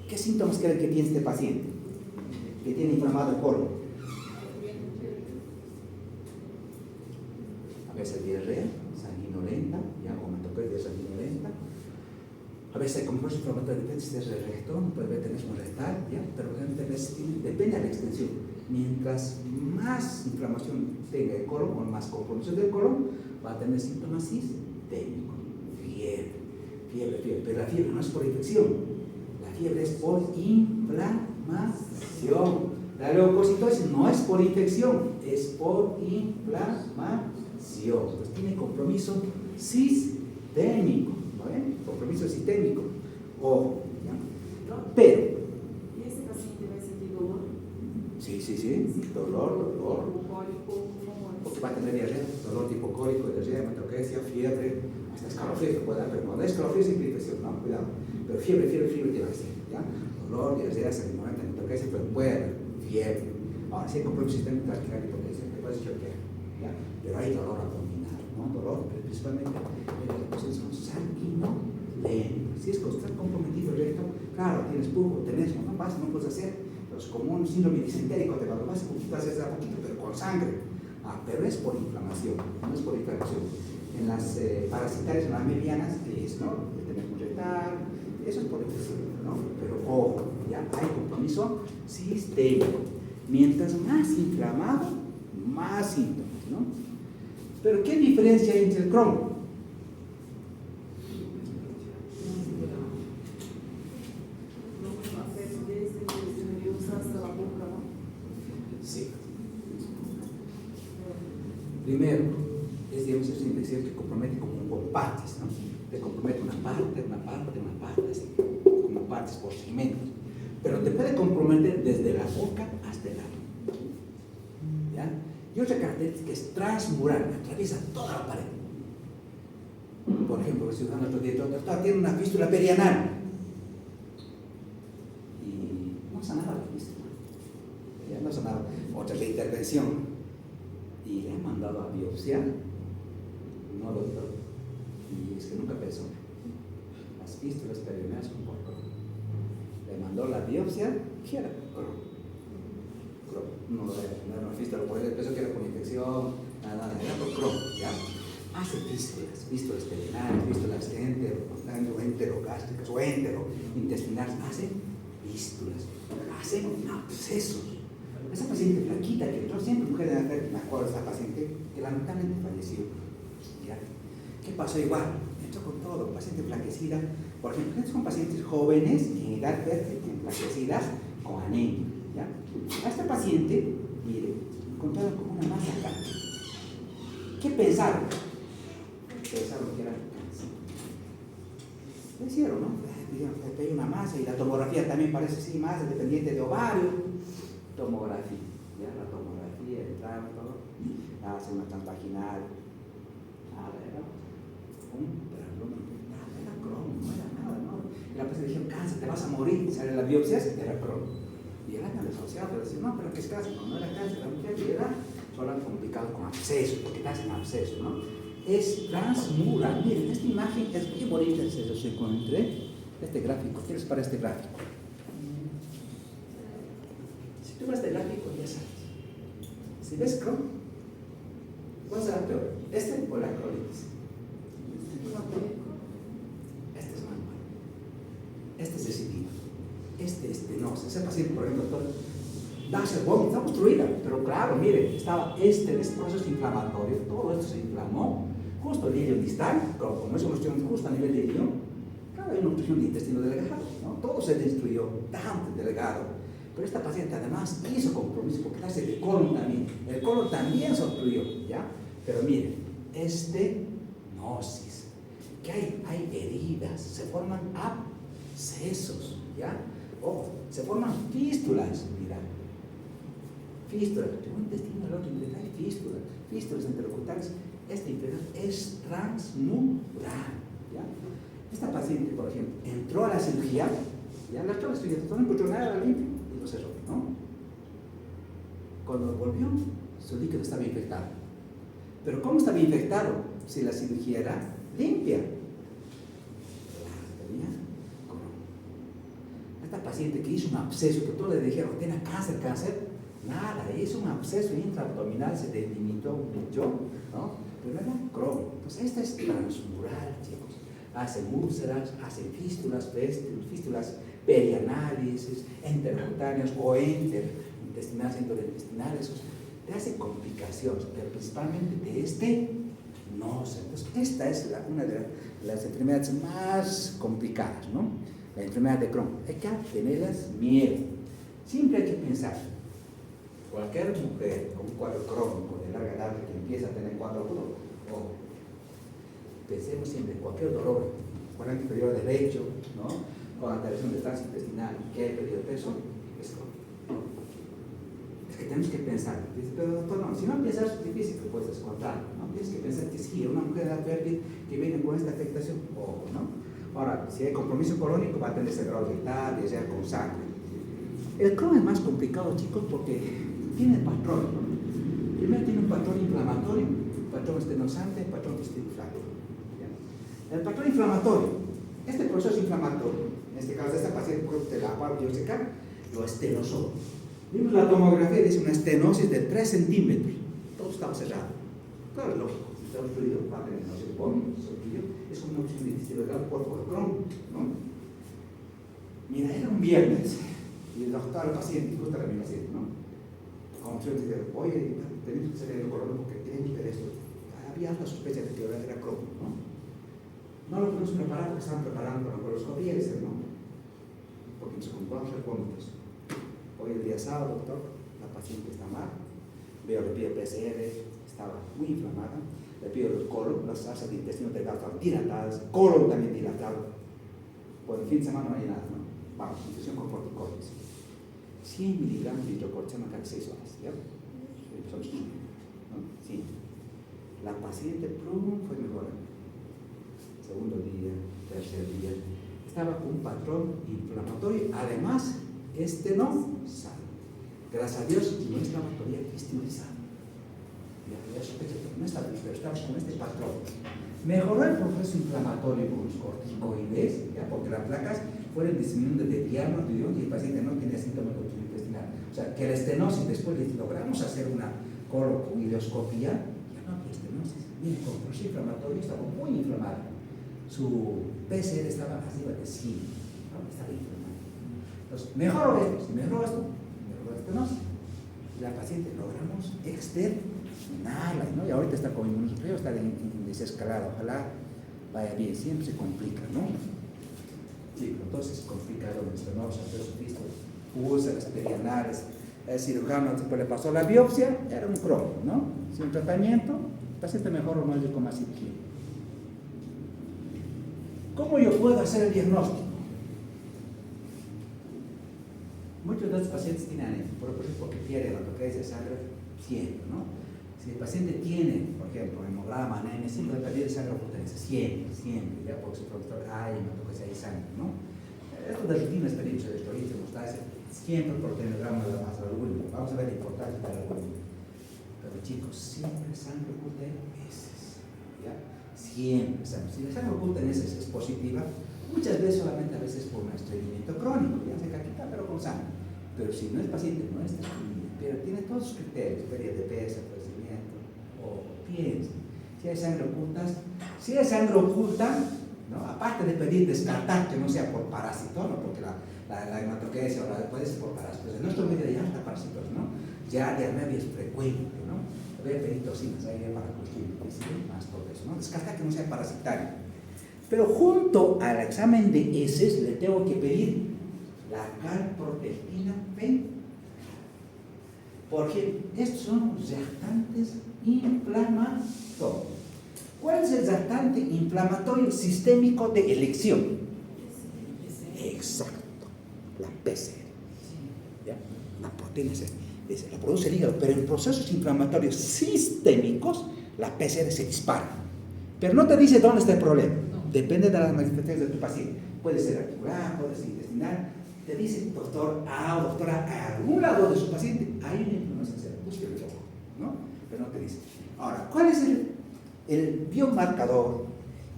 ¿Qué síntomas cree que tiene este paciente que tiene inflamado el colon? A veces diarrea sanguinolenta, ya hematopedia sanguinolenta. A veces como proceso inflamatorio depende si es el recto, puede haber tenesmo rectal, ¿ya? Pero depende de la extensión. Mientras más inflamación tenga el colon o más compromiso del colon, va a tener síntomas sistémicos, fiebre, pero la fiebre no es por infección, la fiebre es por inflamación. La leucocitosis no es por infección, es por inflamación. Entonces tiene compromiso sistémico, ¿no? Compromiso sistémico. Ojo, ¿ya? Pero ¿Y ese paciente va a sentir dolor? sí, dolor, porque va a tener diarrea, dolor tipo cólico, diarrea, hematoquesia, fiebre, hasta escalofríos puede dar, pero cuando hay escalofríos es infección, no, cuidado. Pero fiebre tiene que ser, ¿ya? Dolor, diarrea, sanguinolenta, hematoquesia, pero puede haber fiebre. Ahora, si hay compromiso sistémico, hay que dar hipotesia, que puede choquear, ¿ya? Pero hay dolor abdominal, ¿no? Dolor, pero principalmente en la posición sanguinolenta. lento. Si es que está comprometido el recto, claro, tienes pulpo, tenés, no pasa, no puedes hacer. Pero es como un síndrome disentérico, te cuando vas a poquito, haces a poquito, pero con sangre. Pero es por inflamación, no es por inflamación. En las parasitarias, en las medianas, es, ¿no? El tener mucho retar, eso es por inflamación, ¿no? Pero ojo, ya hay compromiso sistémico. Mientras más inflamado, más síntomas, ¿no? Pero ¿qué diferencia hay entre el Crohn? Sí. Primero, es, digamos, es una infección que compromete como por partes, ¿no? Te compromete una parte, así, como partes por segmentos. Pero te puede comprometer desde la boca hasta el ano. ¿Ya? Y otra característica es transmural, atraviesa toda la pared. Por ejemplo, si usando otro día, el doctor tiene una fístula perianal. Y no sanaba la fístula. Ya no sanaba. Otra es la intervención. Y le han mandado a biopsiar. No, doctor. Y es que nunca pensó. Las fístulas perianales son por Crohn. Le mandó la biopsia, ¿qué era? Crohn. No era una fístula, por eso pensó que era por infección, nada, era por Crohn, ¿ya? Hace fístulas perianales, fístulas enterogástricas o enterointestinales, hace fístulas, hace abscesos. Esa paciente flaquita que entró siempre mujer de la fe, me acuerdo de esa paciente que lamentablemente falleció. ¿Ya? ¿Qué pasó igual? Entró con todo, paciente flaquecida. Por ejemplo, son pacientes jóvenes en edad fértil, enflaquecidas, con anemia. ¿Ya? A esta paciente, mire, encontraron como una masa acá. ¿Qué pensaron? Pensaron que era cáncer. Lo hicieron, ¿no? Dijeron que hay una masa y la tomografía también parece sí, masa dependiente de ovario. Tomografía, ya la tomografía, el tracto, hace una transvaginal. Nada, era era Crohn, no era nada, ¿no? Y la paciente dijeron, cáncer, te vas a morir. Sale la biopsia, era Crohn. Y era tan desociado, pero decía, no, pero ¿qué es cáncer? No era cáncer, la mujer era solo complicado con absceso, porque te hacen absceso, ¿no? Es transmural. Miren, esta imagen es muy bonita, se los encontré. Este gráfico, ¿qué es para este gráfico? Si tú ves este gráfico, ya sabes. Si ves Crohn, ¿cuál será peor? ¿Este o la colitis? Este es más malo. Este es decidido. Este no. Ese paciente, por ejemplo, Dasher Bond está obstruida, pero claro, miren, estaba este proceso inflamatorio, todo esto se inflamó, justo el hilio distal, como es una obstrucción justo a nivel de hilio, claro, hay una obstrucción de intestino delgado, ¿no? Todo se destruyó, tan delgado. Pero esta paciente además hizo compromiso porque hace el colon también se obstruyó, ¿ya? Pero miren, estenosis, que hay heridas, se forman abscesos, ¿ya? Ojo, se forman fístulas, mira. Fístulas, de un intestino al otro, hay fístulas enterocutales. Esta infección es transmural, ¿ya? Esta paciente, por ejemplo, entró a la cirugía, ya la entró a la cirugía, no encontró nada limpio y lo cerró, ¿no? Cuando volvió, su líquido estaba infectado. Pero ¿cómo estaba infectado si la cirugía era limpia? Tenía Crohn. Esta paciente que hizo un absceso, que todos le dijeron, tiene cáncer, nada, hizo un absceso intraabdominal, se delimitó mucho, ¿no? Pero era Crohn. Entonces, esta es transmural, chicos. Hacen úlceras, hacen fístulas perianales, enterocutáneas o interintestinales, enterointestinales. Te hace complicaciones, pero principalmente de estenosis. Entonces, esta es una de las enfermedades más complicadas, ¿no? La enfermedad de Crohn. Hay que tenerlas miedo. Siempre hay que pensar. Cualquier mujer con un cuadro crónico de larga edad que empieza a tener cuadro agudo, pensemos siempre en cualquier dolor, cuadrante inferior derecho, ¿no? Con alteración de tránsito intestinal, que hay perdido peso, es Crohn. Es que tenemos que pensar. Pero doctor, no, si no piensas, es difícil que puedas descontar, ¿no? Tienes que pensar que sí, una mujer de edad fértil que viene con esta afectación, ¿no? Ahora, si hay compromiso colónico, va a tener sangrado rectal, ya sea con sangre. El Crohn es más complicado, chicos, porque tiene patrón, ¿no? Primero tiene un patrón inflamatorio, un patrón estenosante, un patrón testículo. El patrón inflamatorio Este proceso inflamatorio, en este caso, esta paciente de la cual yo seca, lo estenosó. Vimos la tomografía, dice una estenosis de 3 centímetros. Todo estaba cerrado. Claro, es lógico. Si está obstruido, va a tener no se pone, es como una opción de intestino delgado por Crohn, ¿no? Mira, era un viernes y el doctor al paciente, justo era mi paciente, ¿no? Como yo decía, oye, tenemos que salir del colon porque tienen que ver esto. Había alta sospecha de que era Crohn, ¿no? No lo podemos preparar porque estaban preparando con la coloscopía, ¿no? Porque nos compramos recómbitos. Hoy el día sábado, doctor, la paciente está mal. Veo, le pido PCR, estaba muy inflamada. Le pido el colon, las asas de intestino delgado estaban dilatadas, colon también dilatado. Bueno, el fin de semana no hay nada, ¿no? Vamos, infusión con corticoides. 100 miligramos de hidrocortisona cada 6 horas, ¿ya? Son 5, ¿no? Sí. La paciente, plum, fue mejorando. Segundo día, tercer día, estaba con un patrón inflamatorio, además, no sano. Gracias a Dios, no estaba todavía cristalizado. Ya había sospecha que no estaba, pero estaba con este patrón. Mejoró el proceso inflamatorio con los corticoides, ¿ya? Porque las placas fueron disminuyendo de diámetro y el paciente no tenía síntomas de obstrucción intestinal. O sea, que la estenosis, después de logramos hacer una colocoideoscopía, ya no había estenosis. Mire, con el proceso inflamatorio estaba muy inflamado. Su PCR estaba arriba de 100, ¿no? Estaba inflamado. Entonces, mejoró esto, si mejoró esto, mejoró la estenosis. Y la paciente logramos externarla, ¿no? Y ahorita está con inmunosupresión, está en desescalada. Ojalá vaya bien, siempre se complica, ¿no? Sí, entonces es complicado el estenosis, hacer su visto, usa las perianales. El cirujano después le pasó la biopsia, era un Crohn, ¿no? Sin tratamiento, el paciente mejoró más de con más cirugía. ¿Cómo yo puedo hacer el diagnóstico? Muchos de los pacientes tienen anemia, porque pierden la toqueza de sangre siempre, ¿no? Si el paciente tiene, por ejemplo, hemograma, anemia, siempre debe pedir sangre ocultante, siempre, ya porque su profesor, ay, me toca hay sangre, ¿no? Esto de rutina experiencia de experiencia nos da siempre por tener gramo de la masa del albúmina. Vamos a ver la importancia del albúmina. Pero chicos, siempre sangre oculta en heces, ¿ya? Siempre, si la sangre oculta en heces es positiva, muchas veces solamente a veces por un estreñimiento crónico, ya se caquita, pero con sangre. Pero si no es paciente, no es estreñimiento, pero tiene todos sus criterios, pérdida de peso, crecimiento, o piensa, si hay sangre oculta, ¿no? Aparte de pedir descartar que no sea por parásito, ¿no? Porque la hematoquesia puede ser por parásitos, en nuestro medio hay alta parásitos, ¿no? Ya diarrea es frecuente, ¿no? Voy a pedir toxinas ahí para construir más todo eso, ¿no? Descartar que no sea parasitario. Pero junto al examen de heces le tengo que pedir la calprotectina P. Porque estos son los reactantes inflamatorios. ¿Cuál es el reactante inflamatorio sistémico de elección? Exacto, la PCR. ¿Ya? La proteína la produce el hígado, pero en procesos inflamatorios sistémicos la PCR se dispara. Pero no te dice dónde está el problema. Depende de las manifestaciones de tu paciente. Puede ser articular, puede ser intestinal. Te dice, doctor A o doctora A, a algún lado de su paciente hay una inflamación cerebral. Búsquelo un poco, ¿no? Pero no te dice. Ahora, ¿cuál es el biomarcador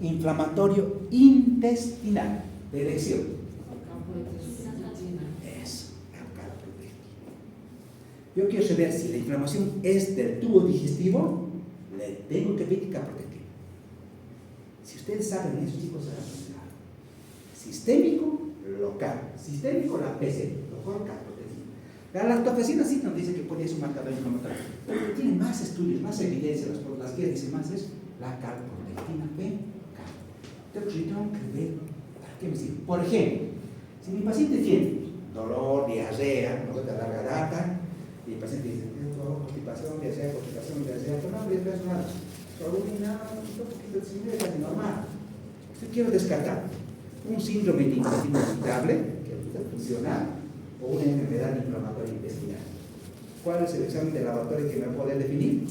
inflamatorio intestinal de elección? Eso, la calprotectina. Yo quiero saber si la inflamación es del tubo digestivo, le tengo que pedir calprotectina. Si ustedes saben eso, chicos, sistémico, local. Sistémico, la PCR, local, calprotectina. La lactofacina sí nos dice que puede ser un marcador inflamatorio, pero tiene más estudios, más evidencias, las que dicen más es la calprotectina P. Entonces yo tengo que ver, ¿para qué me sirve? Por ejemplo, si mi paciente tiene dolor, diarrea, no de larga data, y el paciente dice, tengo constipación, diarrea, pero no es nada. Solo un poquito de síndrome es normal. Yo quiero descartar un síndrome de intestino irritable, que es funcional, o una enfermedad inflamatoria intestinal. ¿Cuál es el examen de laboratorio que me puede definir?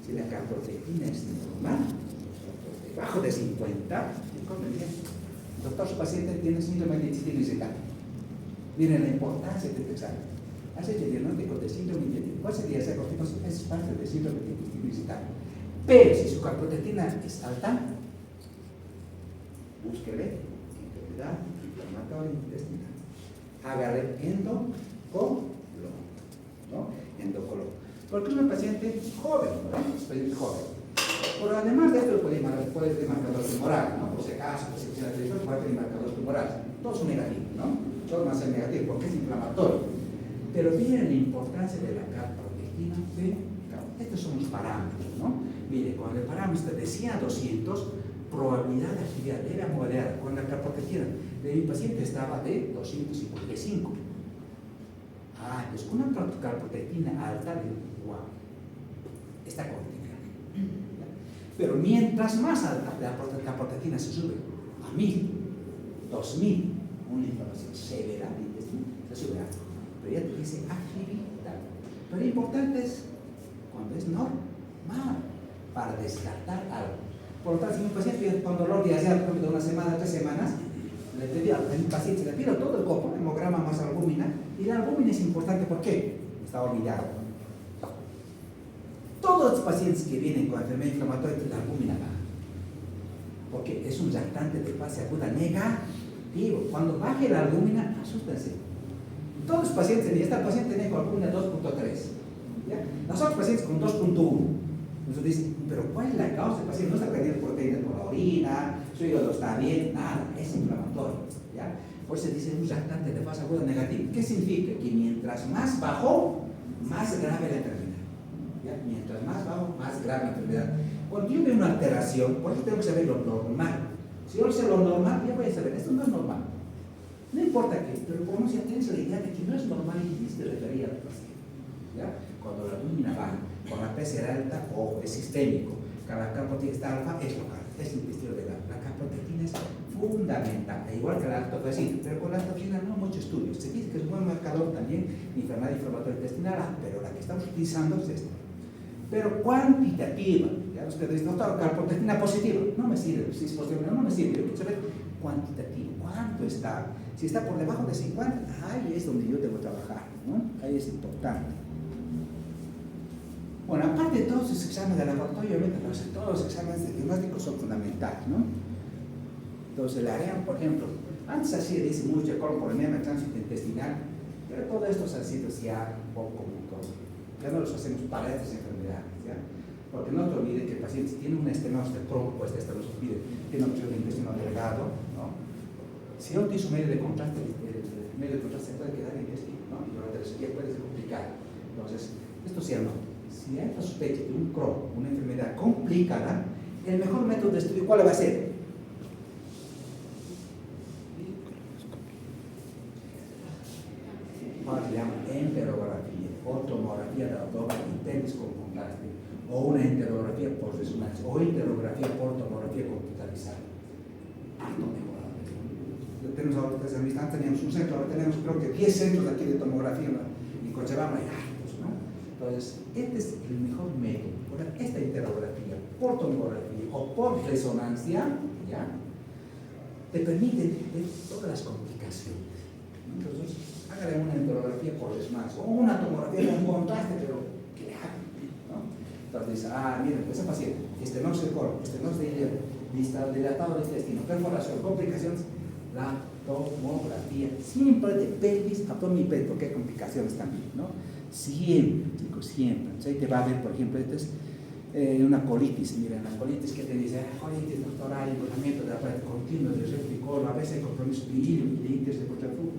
Si la calprotectina es normal, debajo de 50, el doctor, su paciente tiene síndrome de intestino irritable. Miren la importancia de este examen. Hace el diagnóstico de síndrome de intestino. ¿Cuál sería esa constipación? Es parte del síndrome de intestino irritable. Pero si su calprotectina es alta, búsquele enfermedad inflamatoria intestinal. Hágale endocolon, ¿no? Endocolon. Porque es una paciente joven, ¿no? Es paciente joven. Pero además de esto, puede tener marcador tumoral, ¿no? Por si acaso, por si tiene televisión, puede tener marcador tumoral. Todos son negativos, ¿no? Todos van a ser negativos porque es inflamatorio. Pero miren la importancia de la calprotectina B. Estos son los parámetros, ¿no? Mire, cuando el parámetro de 100 a 200, probabilidad de actividad leve a moderada. Cuando la calprotectina de mi paciente estaba de 255. Entonces una calprotectina alta, wow, está complicada. Pero mientras más alta la calprotectina se sube a 1000, 2000, una inflamación severa del intestino, se sube alto. Pero ya te dice actividad. Pero lo importante es cuando es normal, para descartar algo. Por lo tanto, si un paciente viene con dolor diarrea de una semana, 3 semanas, le pedí al paciente, le pido todo el copo, hemograma más albúmina, y la albúmina es importante, ¿por qué? Está olvidado. Todos los pacientes que vienen con enfermedad inflamatoria tienen la albúmina baja, porque es un reactante de fase aguda negativo. Cuando baje la albúmina, asústense. Todos los pacientes, esta paciente tiene con albúmina 2.3, ¿ya? Los otros pacientes con 2.1. Entonces dicen, pero ¿cuál es la causa del paciente? No está perdiendo proteínas por la orina, su hígado está bien, nada, es inflamatorio, ¿ya? Por eso dice un reactante de fase aguda negativo. ¿Qué significa? Que mientras más bajo, más grave la enfermedad, ¿ya? Mientras más bajo, más grave la enfermedad. Cuando yo veo una alteración, por eso tengo que saber lo normal. Si yo sé lo normal, ya voy a saber, esto no es normal. No importa qué, pero por lo menos ya tienes la idea de que no es normal y tienes que referir al paciente, ¿ya? Cuando la albúmina baja, con la PCR alta, ojo, es sistémico. Cada calprotectina está alfa es local, es intestino de la calprotectina es fundamental, igual que la lactofacina, pero con la lactofacina no hay muchos estudios. Se dice que es un buen marcador también de enfermedad inflamatoria intestinal, pero la que estamos utilizando es esta. Pero cuantitativa, ya los que dicen, doctor, calprotectina positiva, no me sirve, si es posible, no me sirve, yo quiero saber cuantitativo, cuánto está. Si está por debajo de 50, ahí es donde yo debo trabajar, ¿no? Ahí es importante. Bueno, aparte de todos los exámenes de laboratorio, obviamente todos los exámenes de diagnóstico son fundamentales, ¿no? Entonces, el AREAN, por ejemplo, antes así dice mucho el colon por edema, tránsito intestinal, pero todo esto ha sido ya un poco como todo. Ya no los hacemos para estas enfermedades, ¿ya? Porque no te olvides que el paciente si tiene una estenosis de Crohn, pues esta nos pide, tiene una opción de intestino delgado, ¿no? Si no utiliza un medio de contraste, el medio de contraste puede quedar en el intestino, ¿no? Y durante la cirugía puede ser complicado. Entonces, esto sí o no. Si hay la sospecha de un Crohn, una enfermedad complicada, el mejor método de estudio, ¿cuál va a ser? ¿Cuál se llama? Enterografía o tomografía de abdomen y pelvis con contraste, o una enterografía por resonancia, o enterografía por tomografía computarizada. Harto mejorado. Tenemos ahora, desde mi instante teníamos un centro, ahora tenemos creo que 10 centros aquí de tomografía en Cochabamba y hartos, ¿no? Entonces, este es el mejor método. Esta enterografía por tomografía o por resonancia, ¿ya? Te permite ver todas las complicaciones. Entonces, hágale una enterografía por resonancia o una tomografía con contraste, pero que le hagan, ¿no? Entonces dice, miren, esa paciente, estenosis de colon, estenosis de hígado, dilatado del intestino, perforación, complicaciones, la tomografía, siempre de pelvis, abdomen y pelvis, porque hay complicaciones también, ¿no? Siempre, chicos, siempre. Entonces ahí te va a ver, por ejemplo, esta es una colitis. Miren, la colitis que te dice, colitis, doctor, hay engordamiento de la pared continua del recto y colon, a veces hay compromiso viril y de índice de contraflujo.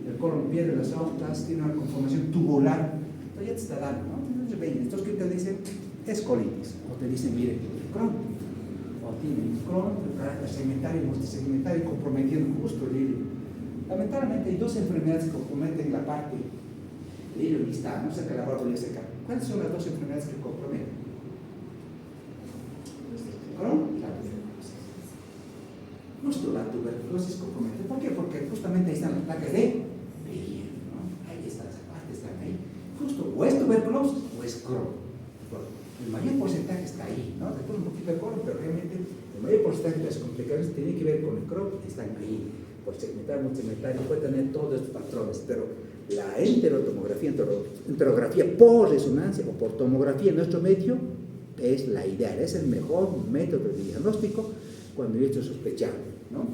El colon pierde las aortas, tiene una conformación tubular. Entonces ya te está dando, ¿no? Entonces, ¿qué te dicen? Es colitis. O te dicen, mire, Crohn. O tiene Crohn, carácter segmentario, multisegmentario, comprometiendo justo el hilo. Lamentablemente hay 2 enfermedades que comprometen la parte del hilo distal, no sé qué la válvula seca. ¿Cuáles son las 2 enfermedades que comprometen? Crohn, la tuberculosis. Justo la tuberculosis compromete. ¿Por qué? Porque justamente ahí están las placas de Beyer, ¿no? Ahí están, esas partes están ahí. Justo, o es tuberculosis o es Crohn. El mayor porcentaje está ahí, ¿no? Después un poquito de colon, pero realmente el mayor porcentaje de las complicaciones tiene que ver con el Crohn, están ahí. Por segmentar, multisegmentario, puede tener todos estos patrones, pero la enterotomografía, enterografía por resonancia o por tomografía en nuestro medio es la ideal, es el mejor método de diagnóstico cuando esto es sospechado. ¿no?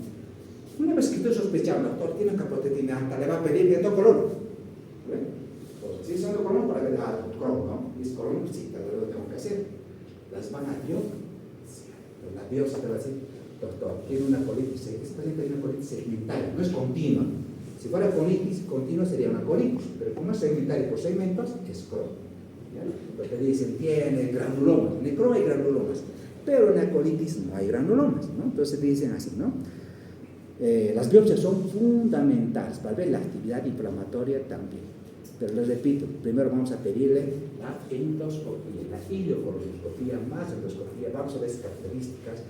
Una vez que tú sospechas, el doctor tiene una caprotetina alta, le va a pedir viendo colon. Pues si es viendo colon, para ver colon, ¿no? Y es colon, sí, tal vez lo tengo que hacer. Las van a biopsiar. La biopsia te va a decir, doctor, tiene una colitis, este paciente tiene una colitis segmentaria, no es continua. Si fuera colitis continua sería una colitis, pero como es segmentaria por segmentos, es Crohn. Lo que dicen, tiene granulomas. En el Crohn hay granulomas, pero en la colitis no hay granulomas, ¿no? Entonces dicen así, ¿no? Las biopsias son fundamentales para ver la actividad inflamatoria también. Pero les repito, primero vamos a pedirle la endoscopía, la ileocoloscopía más endoscopía. Vamos a ver características,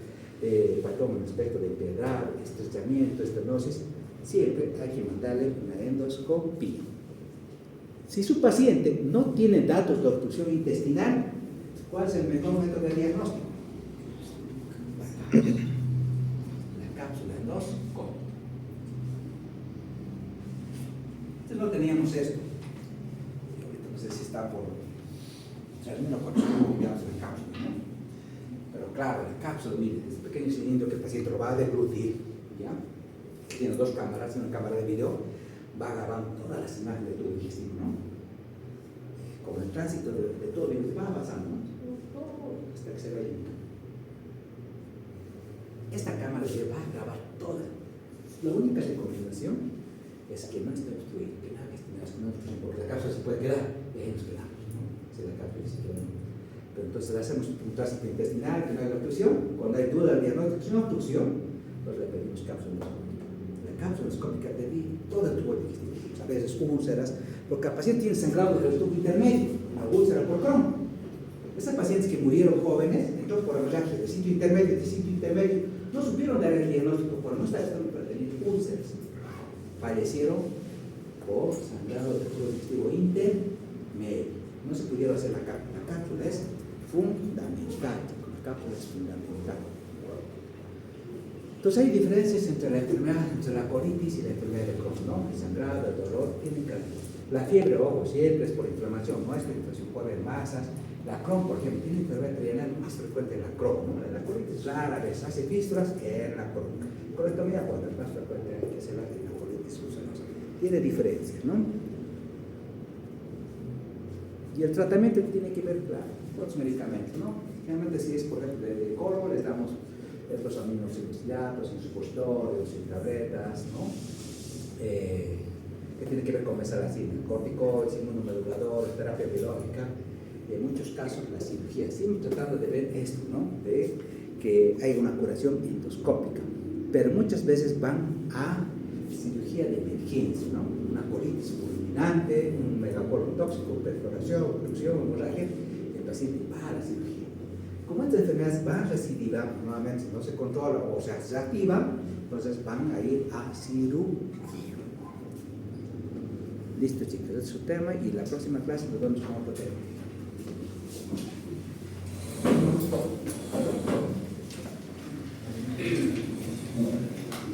patrón en aspecto de pedral, estrechamiento, estenosis. Siempre hay que mandarle una endoscopía. Si su paciente no tiene datos de obstrucción intestinal, ¿cuál es el mejor método de diagnóstico? La cápsula endoscópica. Entonces no teníamos esto. No sé si está por 3.400 copiados en la cápsula, ¿no? Pero claro, la cápsula, mire, es un pequeño cilindro que el paciente lo va a deglutir, ¿ya? Tiene dos cámaras, una cámara de video, va agarrando todas las imágenes de todo el intestino, ¿no? Como el tránsito de todo el intestino va avanzando, ¿no? Hasta que se va eliminando. Esta cámara se va a grabar todas. La única recomendación es que no esté obstruido, que nada esté obstruido, porque la cápsula se puede quedar, y ahí nos quedamos, ¿no? Si la cápsula se queda. Pero entonces hacemos un tránsito intestinal, que no hay obstrucción. Cuando hay duda del diagnóstico sin obstrucción, pues le pedimos cápsula endoscópica. La cápsula endoscópica te di todo el tubo digestivo, a veces úlceras, porque el paciente tiene sangrado del tubo intermedio, una úlcera por Crohn. Esas pacientes que murieron jóvenes, entonces por hemorragia de sitio intermedio, no supieron dar el diagnóstico por no estar para tener úlceras. Fallecieron por sangrado del tubo digestivo intermedio. No se pudieron hacer la cápsula. La cápsula es fundamental. La cápsula es fundamental. Entonces hay diferencias entre la enfermedad, entre la colitis y la enfermedad de Crohn, ¿no? El sangrado, el dolor, tienen que... La fiebre, ojo, siempre es por inflamación, no es por inflamación, por masas. La Crohn, por ejemplo, tiene enfermedad trienal más frecuente en la Crohn, ¿no? La colitis rara vez hace fístulas en la Crohn. Colectomía, cuando es más frecuente, hay que hacer la colitis ulcerosa. Tiene diferencias, ¿no? Y el tratamiento tiene que ver, claro, otros medicamentos, ¿no? Generalmente si es, por ejemplo, de colon, les damos estos aminosaliciliatos, insupositorios, tabletas, ¿no? Que tiene que ver con mesalazina, corticoides, inmunomoduladores, terapia biológica, y en muchos casos la cirugía. Siempre tratando de ver esto, ¿no? De que hay una curación endoscópica, pero muchas veces van a cirugía de emergencia, ¿no? Una colitis fulminante, un megacolon tóxico, perforación, obstrucción, hemorragia, el paciente va a la cirugía. Como estas enfermedades van recidivas, nuevamente no se controla o se activan, entonces van a ir a cirugía. Listo, chicos, ese es su tema y la próxima clase nos vemos con otro tema.